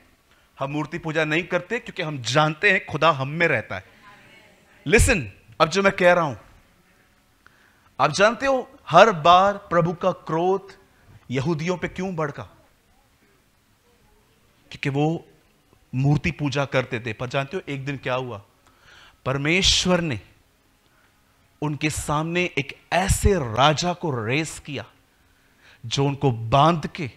हम मूर्ति पूजा नहीं करते क्योंकि हम जानते हैं खुदा हम में रहता है। लिसन, अब जो मैं कह रहा हूं, आप जानते हो हर बार प्रभु का क्रोध यहूदियों पे क्यों भड़का? क्योंकि वो मूर्ति पूजा करते थे। पर जानते हो एक दिन क्या हुआ? परमेश्वर ने उनके सामने एक ऐसे राजा को रेस किया जो उनको बांध के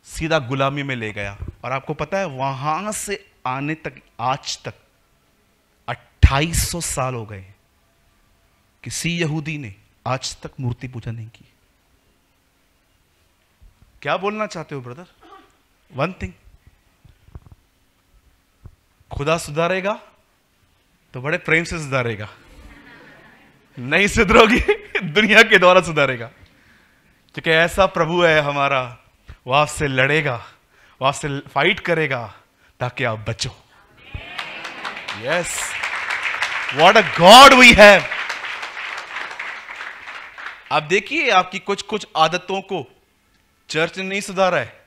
सीधा गुलामी में ले गया। और आपको पता है वहां से आने तक, आज तक 2800 साल हो गए, किसी यहूदी ने आज तक मूर्ति पूजा नहीं की। क्या बोलना चाहते हो ब्रदर? वन थिंग, खुदा सुधारेगा तो बड़े प्रेम से सुधारेगा, नहीं सुधरोगी दुनिया के द्वारा सुधारेगा। क्योंकि ऐसा प्रभु है हमारा, वो आपसे लड़ेगा, वो आपसे फाइट करेगा ताकि आप बचो। Yes, what a god we have. आप देखिए, आपकी कुछ कुछ आदतों को चर्च ने नहीं सुधारा है।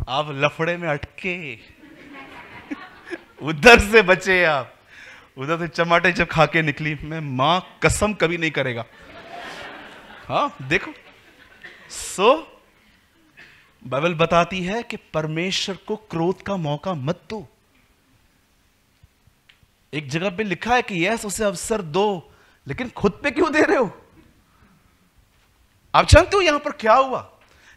आप लफड़े में अटके उधर से बचे, आप उधर से चमाटे जब खा के निकली, मैं मां कसम कभी नहीं करेगा। हाँ देखो, बाइबल बताती है कि परमेश्वर को क्रोध का मौका मत दो। एक जगह पे लिखा है कि यस, उसे अवसर दो, लेकिन खुद पे क्यों दे रहे हो? आप जानते हो यहां पर क्या हुआ?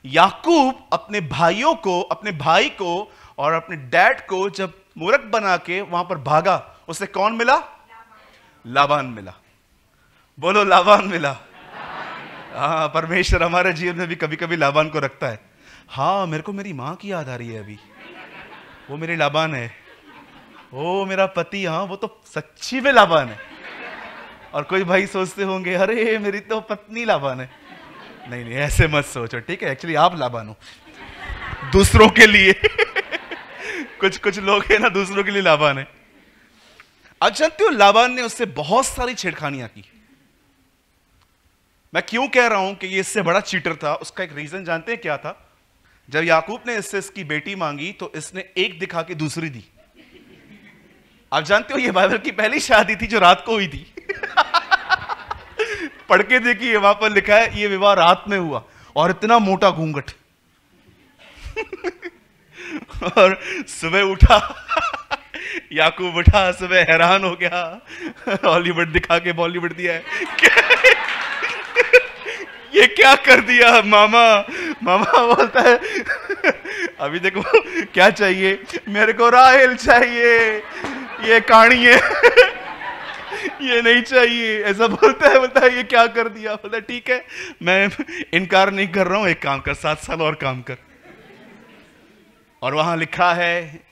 याकूब अपने भाइयों को, अपने भाई को और अपने डैड को जब मूर्ख बना के वहां पर भागा, उसे कौन मिला? लाबान मिला। बोलो, लाबान मिला। हाँ, परमेश्वर हमारे जीवन में भी कभी कभी लाबान को रखता है। हाँ, मेरे को मेरी मां की याद आ रही है अभी, वो मेरी लाबान है। ओ मेरा पति, हाँ वो तो सच्ची में लाबान है। और कोई भाई सोचते होंगे, अरे मेरी तो पत्नी लाबान है। नहीं नहीं, ऐसे मत सोचो, ठीक है? एक्चुअली आप लाबान हो दूसरों के लिए कुछ कुछ लोग हैं ना, दूसरों के लिए लाबान है। आप जानते हो लाबान ने उससे बहुत सारी छेड़खानियां की। मैं क्यों कह रहा हूं कि ये इससे बड़ा चीटर था? उसका एक रीजन जानते हैं क्या था? जब याकूब ने इससे इसकी बेटी मांगी तो इसने एक दिखा के दूसरी दी। आप जानते हो ये बाइबल की पहली शादी थी जो रात को हुई थी पढ़ के देखिए, वहां पर लिखा है ये विवाह रात में हुआ, और इतना मोटा घूंघट और सुबह उठा याकूब उठा, सुबह हैरान हो गया, हॉलीवुड दिखा के बॉलीवुड दिया है ये क्या कर दिया मामा? मामा बोलता है अभी देखो क्या चाहिए, मेरे को राहेल चाहिए, ये कहानी है ये नहीं चाहिए, ऐसा बोलता है ये क्या कर दिया? बोलता है ठीक है, मैं इनकार नहीं कर रहा हूं, एक काम कर, 7 साल और काम कर। और वहां लिखा है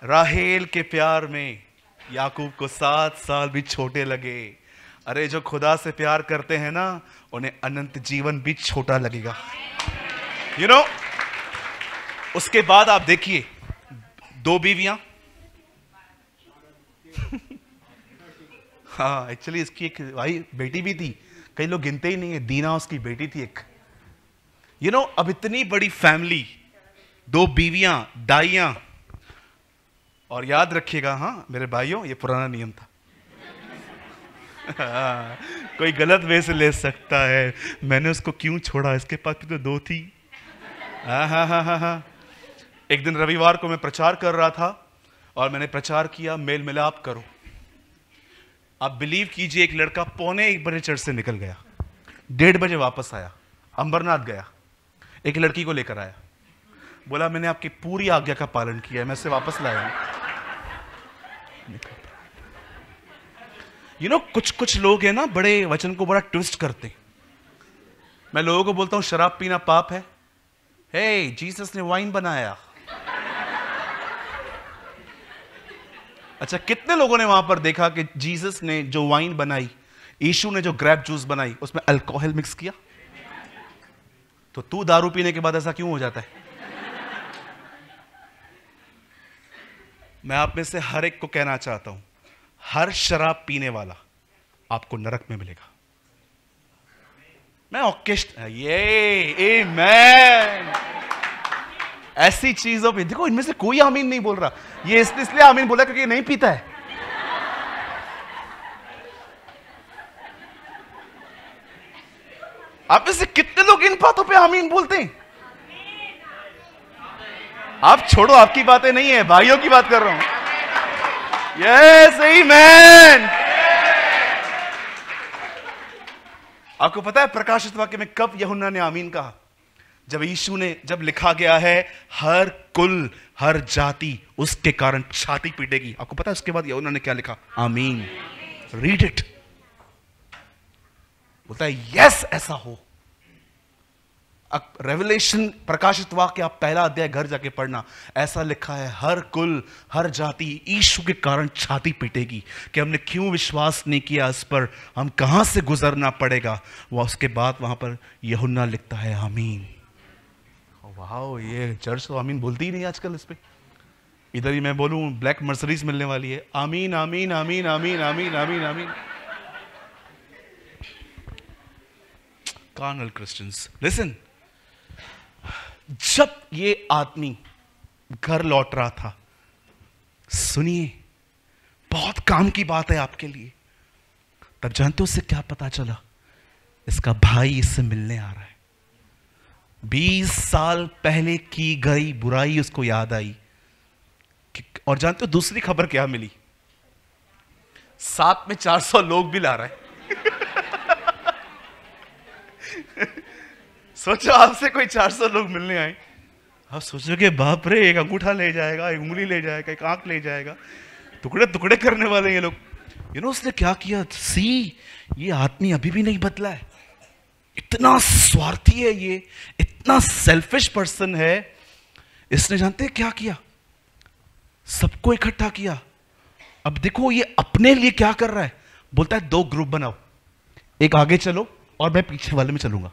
राहेल के प्यार में याकूब को 7 साल भी छोटे लगे। अरे जो खुदा से प्यार करते हैं ना, उन्हें अनंत जीवन भी छोटा लगेगा। यू नो, उसके बाद आप देखिए 2 बीवियां हाँ, एक्चुअली इसकी एक भाई बेटी भी थी, कई लोग गिनते ही नहीं है, दीना उसकी बेटी थी एक। यू नो, अब इतनी बड़ी फैमिली, 2 बीवियां, दाइयां। और याद रखिएगा, हाँ मेरे भाइयों, ये पुराना नियम था कोई गलत वे से ले सकता है, मैंने उसको क्यों छोड़ा, इसके पास भी तो 2 थी। हाँ हाँ हाँ हाँ हाँ, एक दिन रविवार को मैं प्रचार कर रहा था और मैंने प्रचार किया मेल मिलाप करो। आप बिलीव कीजिए, एक लड़का 1:45 चर्च से निकल गया, 1:30 बजे वापस आया, अंबरनाथ गया, एक लड़की को लेकर आया, बोला मैंने आपकी पूरी आज्ञा का पालन किया है, मैं उसे वापस लाया हूं। कुछ कुछ लोग हैं ना, बड़े वचन को बड़ा ट्विस्ट करते हैं। मैं लोगों को बोलता हूं शराब पीना पाप है, हे जीसस ने वाइन बनाया। अच्छा, कितने लोगों ने वहां पर देखा कि जीसस ने जो वाइन बनाई, यीशु ने जो ग्रेप जूस बनाई, उसमें अल्कोहल मिक्स किया? तो तू दारू पीने के बाद ऐसा क्यों हो जाता है? मैं आप में से हर एक को कहना चाहता हूं, हर शराब पीने वाला आपको नरक में मिलेगा। मैं ये आमीन। ऐसी चीजों पे देखो, इनमें से कोई आमीन नहीं बोल रहा। ये इसलिए आमीन बोला क्योंकि नहीं पीता है। आप में से कितने लोग इन बातों पे आमीन बोलते हैं? आप छोड़ो, आपकी बातें नहीं है, भाइयों की बात कर रहा हूं। यस आमीन। आपको पता है प्रकाशित वाक्य में कब यूहन्ना ने आमीन कहा? जब लिखा गया है हर कुल हर जाति उसके कारण छाती पीटेगी। आपको पता है उसके बाद यूहन्ना ने क्या लिखा? आमीन। Read it. बोलता है यस ऐसा हो। रेवलेशन प्रकाशित वाक्य आप पहला अध्याय घर जाके पढ़ना, ऐसा लिखा है हर कुल हर जाति यीशु के कारण छाती पीटेगी कि हमने क्यों विश्वास नहीं किया इस पर, हम कहां से गुजरना पड़ेगा। वह उसके बाद वहां पर यूहन्ना लिखता है आमीन। वाह, ये चर्च तो आमीन बोलती ही नहीं आजकल। इस पे इधर ही मैं बोलूं ब्लैक मर्सिडीज मिलने वाली है। आमीन आमीन आमीन आमीन आमीन आमीन आमीन। कार्नल क्रिश्चियंस लिसन, जब ये आदमी घर लौट रहा था, सुनिए बहुत काम की बात है आपके लिए, तब जानते हो उससे क्या पता चला? इसका भाई इससे मिलने आ रहा है। 20 साल पहले की गई बुराई उसको याद आई। और जानते हो दूसरी खबर क्या मिली? साथ में 400 लोग भी ला रहा है। सोचो आपसे कोई 400 लोग मिलने आए, आप सोचोगे बाप रे, एक अंगूठा ले जाएगा, एक उंगली ले जाएगा, एक आंख ले जाएगा, टुकड़े टुकड़े करने वाले ये लोग। उसने क्या किया? ये आदमी अभी भी नहीं बदला है, इतना स्वार्थी है ये, इतना सेल्फिश पर्सन है। इसने जानते हैं क्या किया? सबको इकट्ठा किया। अब देखो ये अपने लिए क्या कर रहा है। बोलता है 2 ग्रुप बनाओ, एक आगे चलो और मैं पीछे वाले में चलूंगा।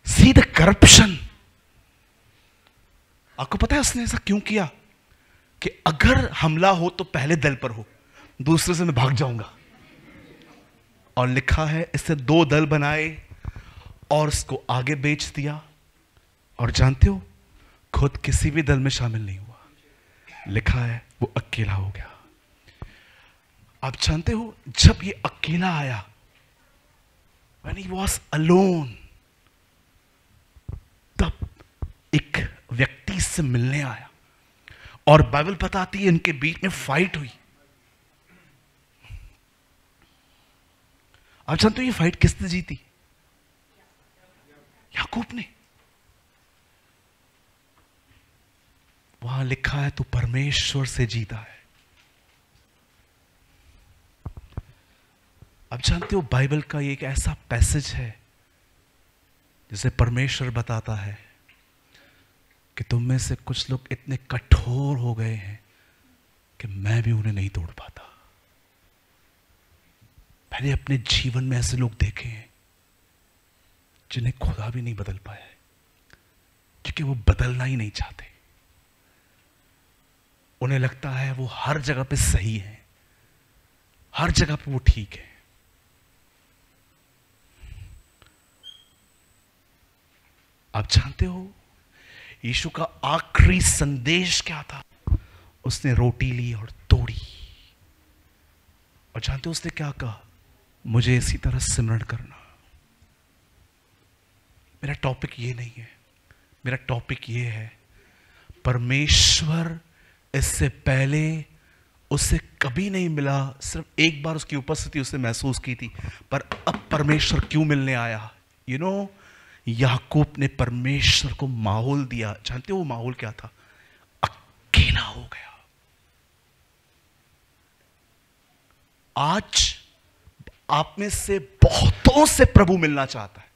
See the corruption. आपको पता है उसने ऐसा क्यों किया? कि अगर हमला हो तो पहले दल पर हो, दूसरे से मैं भाग जाऊंगा। और लिखा है इससे 2 दल बनाए और उसको आगे बेच दिया। और जानते हो खुद किसी भी दल में शामिल नहीं हुआ। लिखा है वो अकेला हो गया। आप जानते हो जब ये अकेला आया, when he was alone, तब एक व्यक्ति से मिलने आया। और बाइबल बताती है इनके बीच में फाइट हुई। आप जानते हो ये फाइट किसने जीती? याकूब ने। वहां लिखा है तू परमेश्वर से जीता है। आप जानते हो बाइबल का ये एक ऐसा पैसेज है जिसे परमेश्वर बताता है कि तुम में से कुछ लोग इतने कठोर हो गए हैं कि मैं भी उन्हें नहीं तोड़ पाता। मैंने अपने जीवन में ऐसे लोग देखे हैं जिन्हें खुदा भी नहीं बदल पाया है, क्योंकि वो बदलना ही नहीं चाहते। उन्हें लगता है वो हर जगह पे सही है, हर जगह पे वो ठीक है। आप जानते हो यीशु का आखिरी संदेश क्या था? उसने रोटी ली और तोड़ी। और जानते हो उसने क्या कहा? मुझे इसी तरह सिमरण करना। मेरा टॉपिक ये नहीं है, मेरा टॉपिक ये है, परमेश्वर इससे पहले उसे कभी नहीं मिला, सिर्फ एक बार उसकी उपस्थिति उसने महसूस की थी, पर अब परमेश्वर क्यों मिलने आया? यू नो, याकूब ने परमेश्वर को माहौल दिया। जानते हो वो माहौल क्या था? अकेला हो गया। आज आप में से बहुतों से प्रभु मिलना चाहता है,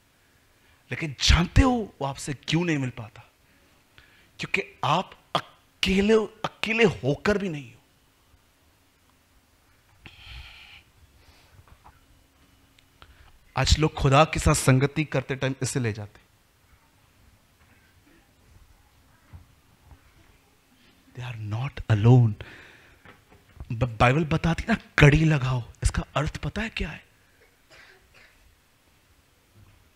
लेकिन जानते हो वो आपसे क्यों नहीं मिल पाता? क्योंकि आप अकेले होकर भी नहीं हो। आज लोग खुदा के साथ संगति करते टाइम इसे ले जाते, they are not alone. Bible बताती ना, कड़ी लगाओ, इसका अर्थ पता है क्या है?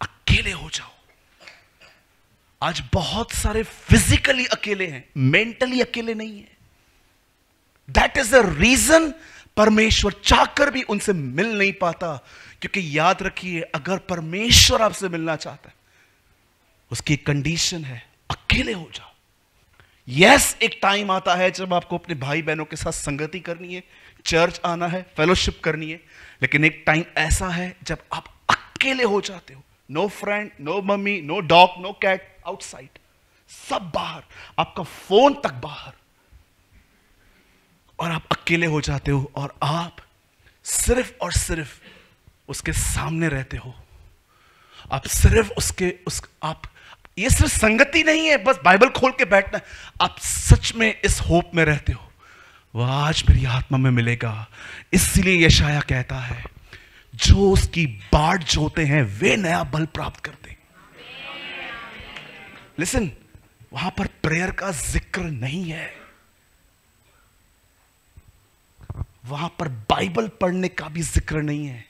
अकेले हो जाओ। आज बहुत सारे फिजिकली अकेले हैं, मेंटली अकेले नहीं है। दैट इज द रीजन परमेश्वर चाहकर भी उनसे मिल नहीं पाता। क्योंकि याद रखिए, अगर परमेश्वर आपसे मिलना चाहता है, उसकी कंडीशन है अकेले हो जाओ। यस, एक टाइम आता है जब आपको अपने भाई बहनों के साथ संगति करनी है, चर्च आना है, फेलोशिप करनी है, लेकिन एक टाइम ऐसा है जब आप अकेले हो जाते हो। No friend, no mummy, no dog, no cat outside, सब बाहर, आपका फोन तक बाहर, और आप अकेले हो जाते हो और आप सिर्फ और सिर्फ उसके सामने रहते हो। आप सिर्फ आप, ये सिर्फ संगति नहीं है बस बाइबल खोल के बैठना है, आप सच में इस होप में रहते हो, वह आज मेरी आत्मा में मिलेगा। इसलिए यशाया कहता है, जो उसकी बाट जोते हैं वे नया बल प्राप्त करते हैं। लिसन, वहां पर प्रेयर का जिक्र नहीं है, वहां पर बाइबल पढ़ने का भी जिक्र नहीं है,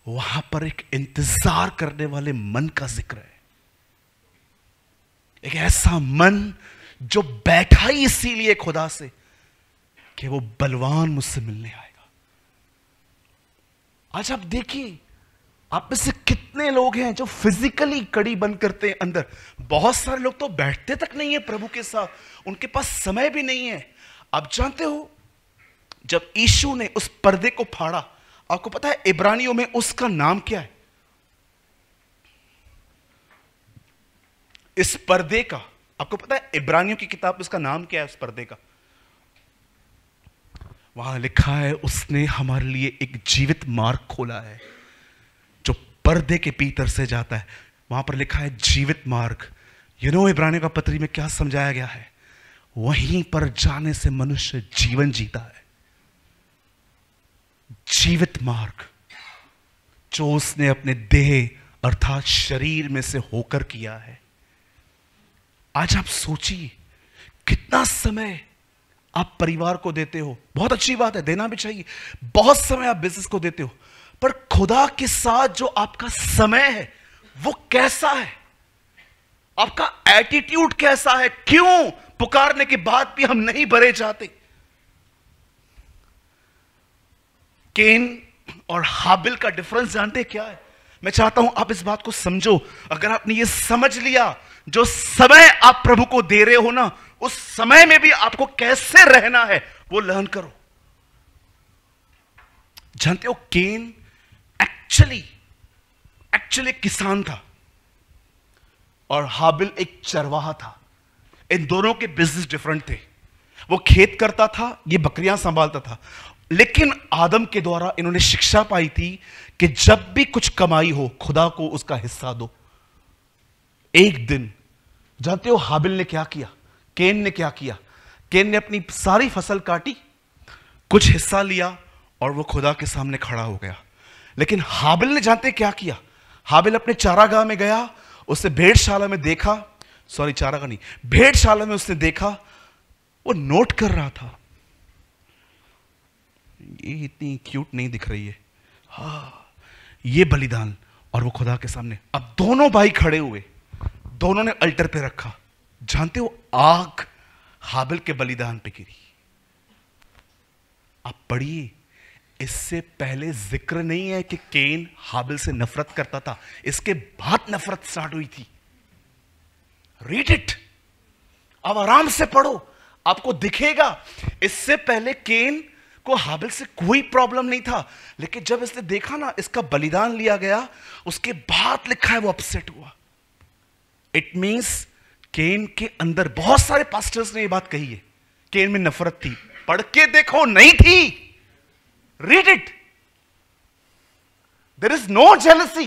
वहां पर एक इंतजार करने वाले मन का जिक्र है। एक ऐसा मन जो बैठा ही इसीलिए खुदा से कि वो बलवान मुझसे मिलने आएगा। आज आप देखिए, आप में से कितने लोग हैं जो फिजिकली कड़ी बंद करते हैं अंदर। बहुत सारे लोग तो बैठते तक नहीं है प्रभु के साथ, उनके पास समय भी नहीं है। आप जानते हो, जब यीशु ने उस पर्दे को फाड़ा, आपको पता है इब्रानियों में उसका नाम क्या है? इस पर्दे का आपको पता है इब्रानियों की किताब में उसका नाम क्या है? उस पर्दे का वहां लिखा है, उसने हमारे लिए एक जीवित मार्ग खोला है जो पर्दे के भीतर से जाता है। वहां पर लिखा है जीवित मार्ग। इब्रानियों का पत्री में क्या समझाया गया है? वहीं पर जाने से मनुष्य जीवन जीता है। जीवित मार्ग जो उसने अपने देह अर्थात शरीर में से होकर किया है। आज आप सोचिए, कितना समय आप परिवार को देते हो। बहुत अच्छी बात है, देना भी चाहिए। बहुत समय आप बिजनेस को देते हो, पर खुदा के साथ जो आपका समय है वो कैसा है? आपका एटीट्यूड कैसा है? क्यों पुकारने के बाद भी हम नहीं भरे जाते? केन और हाबिल का डिफरेंस जानते क्या है? मैं चाहता हूं आप इस बात को समझो। अगर आपने ये समझ लिया, जो समय आप प्रभु को दे रहे हो ना, उस समय में भी आपको कैसे रहना है वो लर्न करो। जानते हो, केन एक्चुअली किसान था और हाबिल एक चरवाहा था। इन दोनों के बिजनेस डिफरेंट थे। वो खेत करता था, ये बकरियां संभालता था। लेकिन आदम के द्वारा इन्होंने शिक्षा पाई थी कि जब भी कुछ कमाई हो, खुदा को उसका हिस्सा दो। एक दिन जानते हो हाबिल ने क्या किया? केन ने क्या किया? केन ने अपनी सारी फसल काटी, कुछ हिस्सा लिया और वो खुदा के सामने खड़ा हो गया। लेकिन हाबिल ने जानते क्या किया? हाबिल अपने चारागाह में गया, उसने भेड़शाला में देखा, सॉरी चारागाह नहीं, भेड़शाला में उसने देखा, वो नोट कर रहा था, ये इतनी क्यूट नहीं दिख रही है, हाँ ये बलिदान। और वो खुदा के सामने, अब दोनों भाई खड़े हुए, दोनों ने अल्टर पे रखा। जानते हो, आग हाबिल के बलिदान पे गिरी। आप पढ़िए, इससे पहले जिक्र नहीं है कि केन हाबिल से नफरत करता था, इसके बाद नफरत स्टार्ट हुई थी। रीड इट, अब आराम से पढ़ो, आपको दिखेगा। इससे पहले केन को हाबिल से कोई प्रॉब्लम नहीं था, लेकिन जब इसने देखा ना इसका बलिदान लिया गया, उसके बाद लिखा है वो अपसेट हुआ। इट मींस केन के अंदर, बहुत सारे पास्टर्स ने ये बात कही है, केन में नफरत थी। पढ़ के देखो, नहीं थी। Read it, there is no jealousy.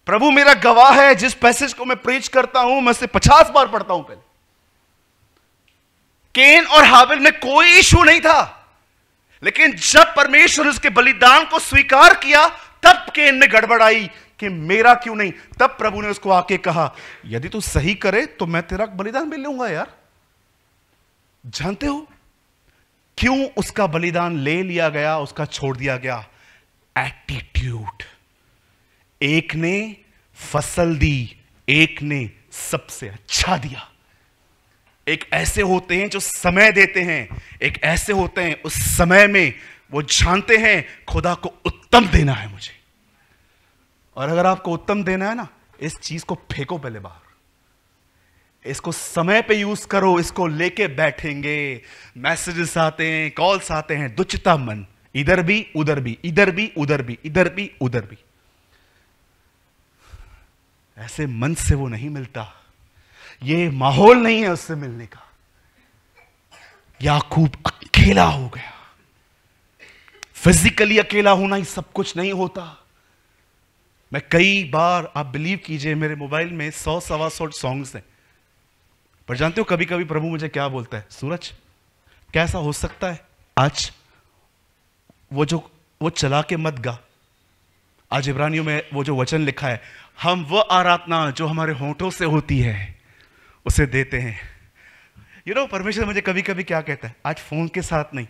प्रभु मेरा गवाह है, जिस पैसेज को मैं प्रीच करता हूं मैं उसे 50 बार पढ़ता हूं पहले। केन और हाबिल में कोई इशू नहीं था, लेकिन जब परमेश्वर ने उसके बलिदान को स्वीकार किया, तब केन में गड़बड़ आई कि मेरा क्यों नहीं। तब प्रभु ने उसको आके कहा, यदि तू सही करे तो मैं तेरा बलिदान भी लूंगा यार। जानते हो क्यों उसका बलिदान ले लिया गया, उसका छोड़ दिया गया? एटीट्यूड। एक ने फसल दी, एक ने सबसे अच्छा दिया। एक ऐसे होते हैं जो समय देते हैं, एक ऐसे होते हैं उस समय में वो जानते हैं खुदा को उत्तम देना है मुझे। और अगर आपको उत्तम देना है ना, इस चीज को फेंको पहले बाहर, इसको समय पे यूज करो। इसको लेके बैठेंगे, मैसेजेस आते हैं, कॉल्स आते हैं, दुचिता मन, इधर भी उधर भी, इधर भी उधर भी, इधर भी उधर भी। ऐसे मन से वो नहीं मिलता, ये माहौल नहीं है उससे मिलने का। याकूब अकेला हो गया। फिजिकली अकेला होना ही सब कुछ नहीं होता। मैं कई बार, आप बिलीव कीजिए, मेरे मोबाइल में 100-125 सॉन्ग्स हैं, पर जानते हो कभी कभी प्रभु मुझे क्या बोलता है? सूरज, कैसा हो सकता है आज वो चला के मत गा। आज इब्रानियों में वो जो वचन लिखा है, हम वो आराधना जो हमारे होंठों से होती है उसे देते हैं। यू नो, परमेश्वर मुझे कभी कभी क्या कहता है? आज फोन के साथ नहीं,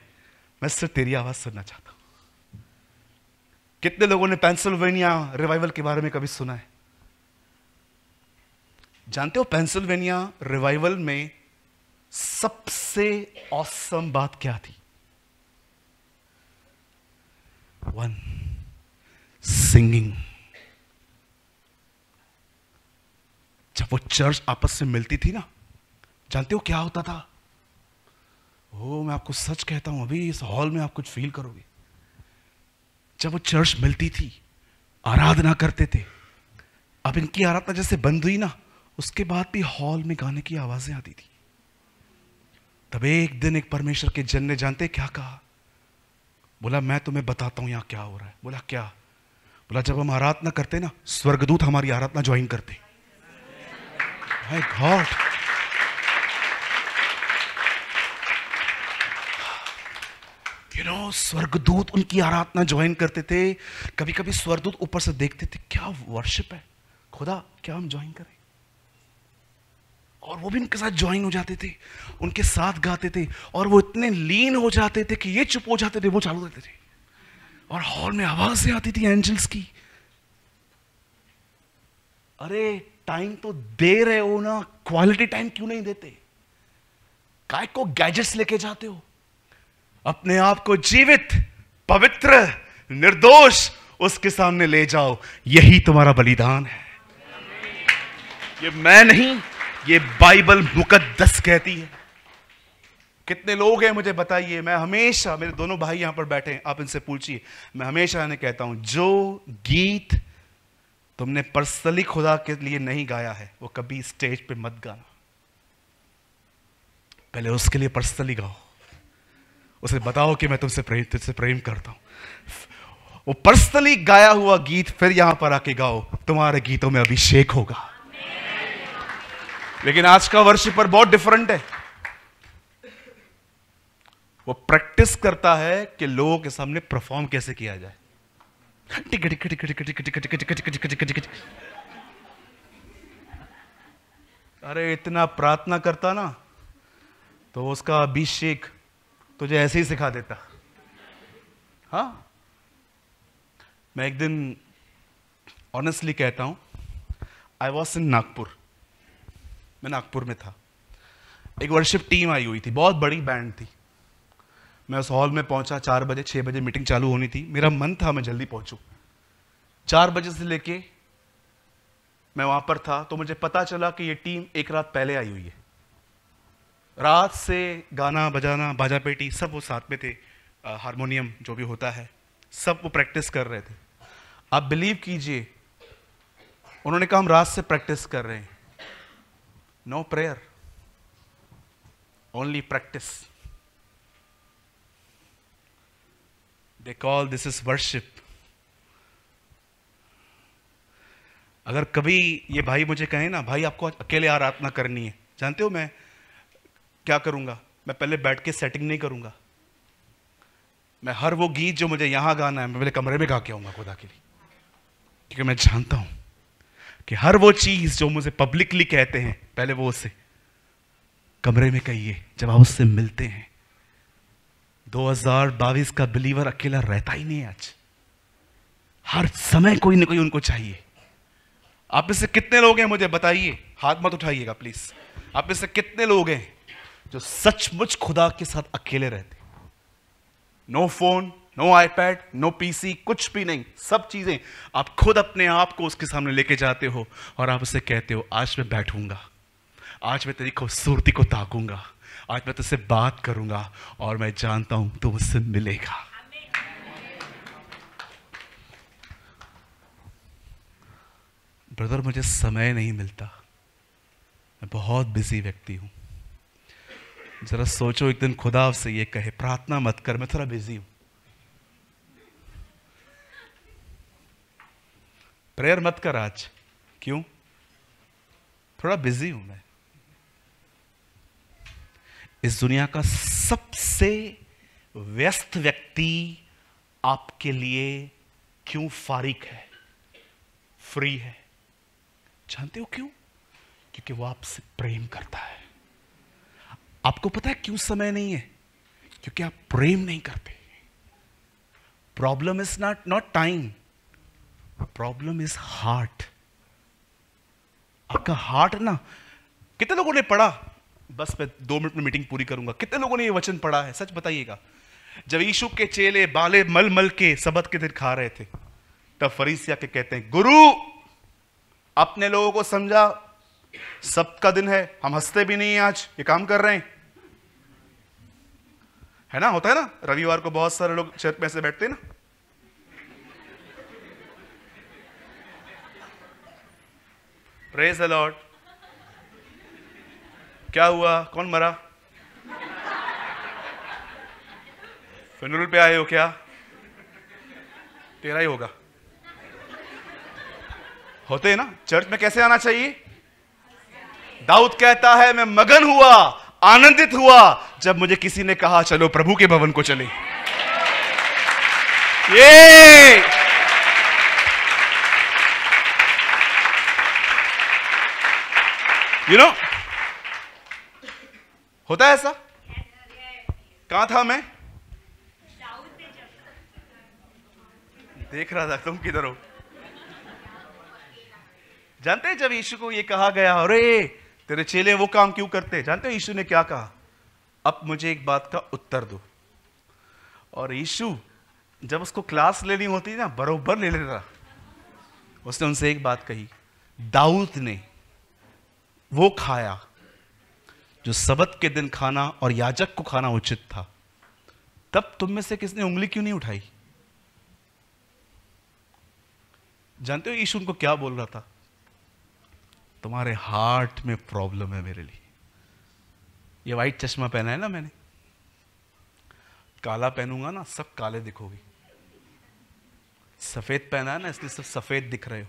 मैं सिर्फ तेरी आवाज सुनना चाहता हूं। कितने लोगों ने पेंसिल्वेनिया रिवाइवल के बारे में कभी सुना है? जानते हो पेंसिल्वेनिया रिवाइवल में सबसे ऑसम बात क्या थी? One, singing. जब वो चर्च आपस में मिलती थी ना, जानते हो क्या होता था? मैं आपको सच कहता हूं, अभी इस हॉल में आप कुछ फील करोगे। जब वो चर्च मिलती थी, आराधना करते थे। अब इनकी आराधना जैसे बंद हुई ना, उसके बाद भी हॉल में गाने की आवाजें आती थी। तब एक दिन एक परमेश्वर के जन ने, जानते क्या कहा? बोला, मैं तुम्हें बताता हूं यहां क्या हो रहा है। बोला, क्या? बोला, जब हम आराधना करते ना, स्वर्गदूत हमारी आराधना ज्वाइन करते। माय गॉड, यू नो, स्वर्गदूत उनकी आराधना ज्वाइन करते थे। कभी कभी स्वर्गदूत ऊपर से देखते थे, क्या वर्शिप है, खुदा क्या हम ज्वाइन करें? और वो भी उनके साथ ज्वाइन हो जाते थे, उनके साथ गाते थे, और वो इतने लीन हो जाते थे कि ये चुप हो जाते थे, वो चालू रहते थे, और हॉल में आवाजें आती थी एंजल्स की। अरे टाइम तो दे रहे हो ना, क्वालिटी टाइम क्यों नहीं देते? काय को गैजेट्स लेके जाते हो? अपने आप को जीवित, पवित्र, निर्दोष उसके सामने ले जाओ। यही तुम्हारा बलिदान है। ये मैं नहीं, ये बाइबल मुकद्दस कहती है। कितने लोग हैं मुझे बताइए? मैं हमेशा, मेरे दोनों भाई यहां पर बैठे हैं, आप इनसे पूछिए, मैं हमेशा इन्हें कहता हूं, जो गीत तुमने पर्सनली खुदा के लिए नहीं गाया है, वो कभी स्टेज पे मत गाना। पहले उसके लिए पर्सनली गाओ, उसे बताओ कि मैं तुझसे प्रेम करता हूं। वो पर्सनली गाया हुआ गीत फिर यहां पर आके गाओ, तुम्हारे गीतों में अभिषेक होगा। लेकिन आज का वर्शिपर बहुत डिफरेंट है। वो प्रैक्टिस करता है कि लोगों के सामने परफॉर्म कैसे किया जाए। अरे इतना प्रार्थना करता ना, तो उसका अभिषेक तुझे ऐसे ही सिखा देता। हाँ, मैं एक दिन ऑनेस्टली कहता हूं, आई वॉज इन नागपुर, मैं नागपुर में था। एक वर्शिप टीम आई हुई थी, बहुत बड़ी बैंड थी। मैं उस हॉल में पहुंचा 4 बजे, 6 बजे मीटिंग चालू होनी थी। मेरा मन था मैं जल्दी पहुंचूं। 4 बजे से लेके मैं वहां पर था तो मुझे पता चला कि ये टीम एक रात पहले आई हुई है। रात से गाना बजाना, बाजा पेटी सब वो साथ में थे, हारमोनियम जो भी होता है सब वो प्रैक्टिस कर रहे थे। आप बिलीव कीजिए, उन्होंने कहा हम रात से प्रैक्टिस कर रहे हैं, no prayer, only practice. They call this is worship. अगर कभी ये भाई मुझे कहे ना, भाई आपको अकेले आराधना करनी है, जानते हो मैं क्या करूंगा? मैं पहले बैठ के सेटिंग नहीं करूंगा। मैं हर वो गीत जो मुझे यहां गाना है, मैं पहले कमरे में गा के आऊंगा खुदा के लिए, क्योंकि मैं जानता हूं कि हर वो चीज जो मुझे पब्लिकली कहते हैं, पहले वो उससे कमरे में कहिए जब आप उससे मिलते हैं। 2022 का बिलीवर अकेला रहता ही नहीं है। आज हर समय कोई ना कोई उनको चाहिए। आप में से कितने लोग हैं मुझे बताइए, हाथ मत उठाइएगा प्लीज। आप में से कितने लोग हैं जो सचमुच खुदा के साथ अकेले रहते? No phone, no iPad, no PC, कुछ भी नहीं। सब चीजें आप खुद अपने आप को उसके सामने लेके जाते हो और आप उसे कहते हो, आज मैं बैठूंगा, आज मैं तेरी खूबसूरती को ताकूंगा, आज मैं तुझसे बात करूंगा और मैं जानता हूं तू मुझसे मिलेगा। ब्रदर, मुझे समय नहीं मिलता, मैं बहुत बिजी व्यक्ति हूं। जरा सोचो, एक दिन खुदा आपसे ये कहे प्रार्थना मत कर, मैं थोड़ा बिजी हूं, प्रेयर मत कर आज, क्यों? थोड़ा बिजी हूं मैं। इस दुनिया का सबसे व्यस्त व्यक्ति आपके लिए क्यों फारिग है, फ्री है? जानते हो क्यों? क्योंकि वो आपसे प्रेम करता है। आपको पता है क्यों समय नहीं है? क्योंकि आप प्रेम नहीं करते। Problem is not time, problem is heart. आपका हार्ट ना, कितने लोगों ने पढ़ा, बस मैं 2 मिनट में मीटिंग पूरी करूंगा, कितने लोगों ने ये वचन पढ़ा है? सच बताइएगा। जब यीशु के चेले बाले मल मल के सबत के दिन खा रहे थे, तब फरीसी आके कहते हैं, गुरु अपने लोगों को समझा, सबका दिन है, हम हंसते भी नहीं आज, ये काम कर रहे हैं। है ना, होता है ना, रविवार को बहुत सारे लोग चर्च में ऐसे बैठते हैं ना। Praise the Lord. क्या हुआ? कौन मरा? फ्यूनरल पे आए हो क्या? तेरा ही होगा। होते हैं ना चर्च में। कैसे आना चाहिए? दाऊद कहता है, मैं मगन हुआ, आनंदित हुआ जब मुझे किसी ने कहा चलो प्रभु के भवन को चले। ये यू नो होता है ऐसा। कहां था मैं? देख रहा था, तुम किधर हो? जानते हैं जब यीशु को ये कहा गया, अरे तेरे चेले वो काम क्यों करते? जानते हो यीशु ने क्या कहा? अब मुझे एक बात का उत्तर दो। और यीशु जब उसको क्लास लेनी होती ना, बरोबर ले लेता। उसने उनसे एक बात कही, दाऊद ने वो खाया जो सबत के दिन खाना और याजक को खाना उचित था, तब तुम में से किसने उंगली क्यों नहीं उठाई? जानते हो यीशु उनको क्या बोल रहा था? तुम्हारे हार्ट में प्रॉब्लम है मेरे लिए। ये वाइट चश्मा पहना है ना मैंने, काला पहनूंगा ना सब काले दिखोगे। सफेद पहना है ना, इसलिए सब सफेद दिख रहे हो।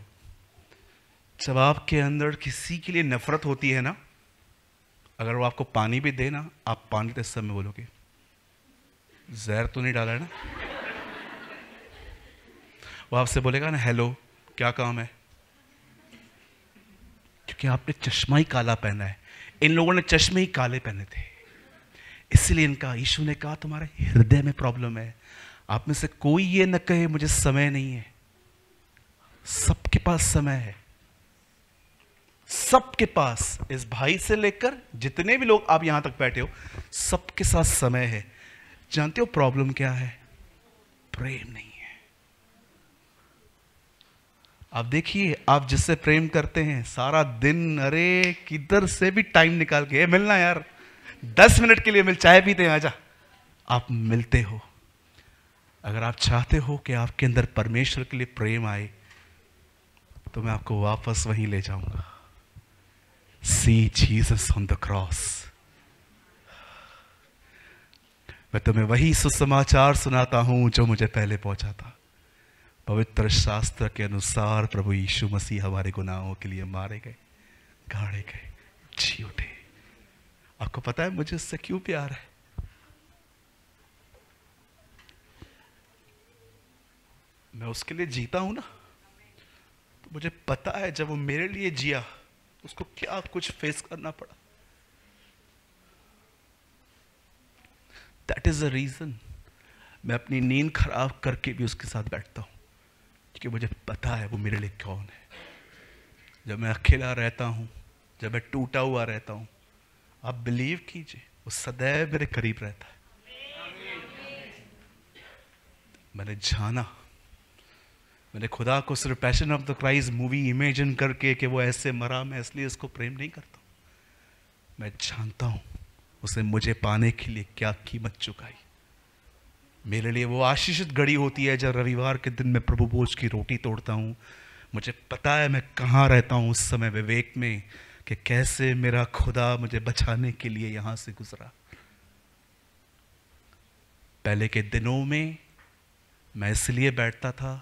जब आपके अंदर किसी के लिए नफरत होती है ना, अगर वो आपको पानी भी दे ना, आप पानी तो इस समय बोलोगे जहर तो नहीं डाला है ना। वो आपसे बोलेगा ना, हेलो क्या काम है? क्योंकि आपने चश्मा ही काला पहना है। इन लोगों ने चश्मे ही काले पहने थे, इसलिए इनका यीशु ने कहा तुम्हारे हृदय में प्रॉब्लम है। आप में से कोई ये न कहे मुझे समय नहीं है। सबके पास समय है, सबके पास। इस भाई से लेकर जितने भी लोग आप यहां तक बैठे हो, सबके साथ समय है। जानते हो प्रॉब्लम क्या है? प्रेम नहीं है। आप देखिए, आप जिससे प्रेम करते हैं सारा दिन, अरे किधर से भी टाइम निकाल के मिलना यार, 10 मिनट के लिए मिल, चाय पीते हैं, आजा, आप मिलते हो। अगर आप चाहते हो कि आपके अंदर परमेश्वर के लिए प्रेम आए, तो मैं आपको वापस वहीं ले जाऊंगा। सी जीसस ऑन द क्रॉस। मैं तुम्हें वही सुसमाचार सुनाता हूं जो मुझे पहले पहुंचा था। पवित्र शास्त्र के अनुसार प्रभु यीशु मसीह हमारे गुनाहों के लिए मारे गए, गाड़े गए, जी उठे। आपको पता है मुझे उससे क्यों प्यार है? मैं उसके लिए जीता हूं ना, तो मुझे पता है जब वो मेरे लिए जिया उसको क्या कुछ फेस करना पड़ा। दैट इज द रीजन मैं अपनी नींद खराब करके भी उसके साथ बैठता हूं, क्योंकि मुझे पता है वो मेरे लिए कौन है। जब मैं अकेला रहता हूं, जब मैं टूटा हुआ रहता हूं, आप बिलीव कीजिए वो सदैव मेरे करीब रहता है। मैंने जाना, मैंने खुदा को सिर्फ passion of the Christ movie imagine करके कि वो ऐसे मरा, मैं इसलिए इसको प्रेम नहीं करता। मैं जानता हूं उसने मुझे पाने के लिए क्या कीमत चुकाई। मेरे लिए वो आशीषित घड़ी होती है जब रविवार के दिन मैं प्रभु भोज की रोटी तोड़ता हूं। मुझे पता है मैं कहाँ रहता हूं उस समय विवेक में, कि कैसे मेरा खुदा मुझे बचाने के लिए यहां से गुजरा। पहले के दिनों में मैं इसलिए बैठता था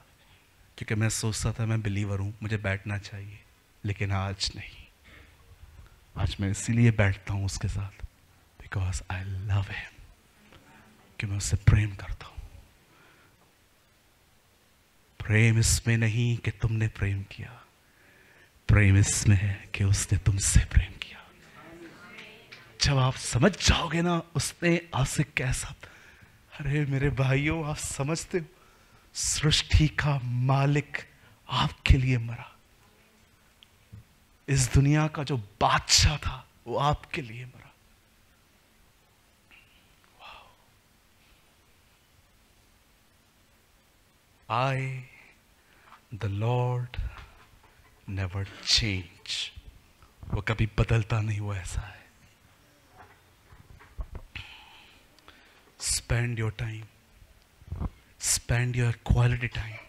क्योंकि मैं सोचता था मैं बिलीवर हूं, मुझे बैठना चाहिए, लेकिन आज नहीं। आज मैं इसीलिए बैठता हूं उसके साथ, बिकॉज आई लव हिम, कि मैं उससे प्रेम करता हूं। प्रेम इसमें नहीं कि तुमने प्रेम किया, प्रेम इसमें है कि उसने तुमसे प्रेम किया। जब आप समझ जाओगे ना उसने आपसे कैसा, अरे मेरे भाइयों, आप समझते हो सृष्टि का मालिक आपके लिए मरा। इस दुनिया का जो बादशाह था वो आपके लिए मरा। I, the Lord, never change. वो कभी बदलता नहीं, वो ऐसा है। Spend your time. Spend your quality time.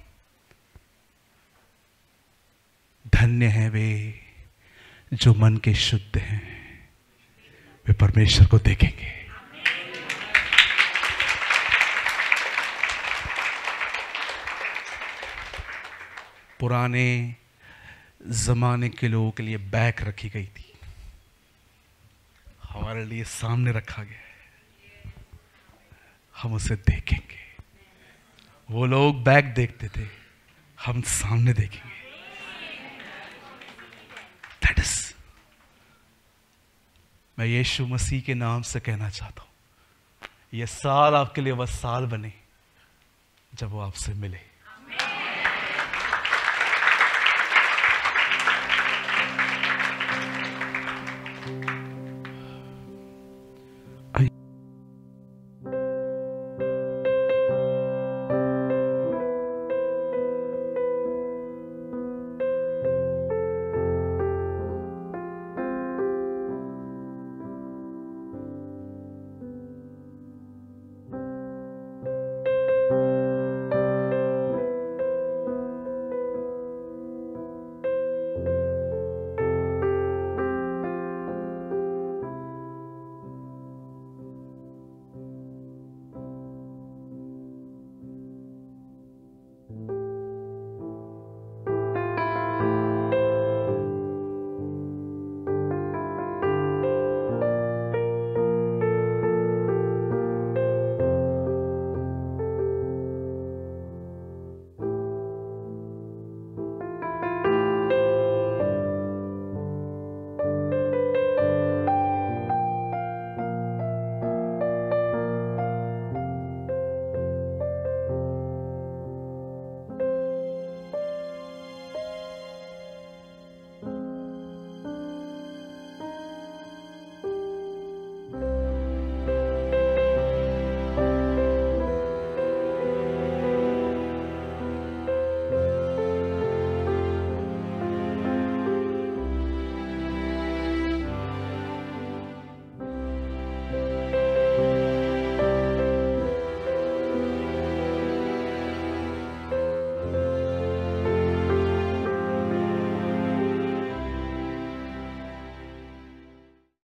धन्य हैं वे जो मन के शुद्ध हैं, वे परमेश्वर को देखेंगे। पुराने जमाने के लोगों के लिए बैग रखी गई थी, हमारे लिए सामने रखा गया है। हम उसे देखेंगे। वो लोग बैग देखते थे, हम सामने देखेंगे। दैट इज, मैं यीशु मसीह के नाम से कहना चाहता हूं, यह साल आपके लिए वह साल बने जब वो आपसे मिले।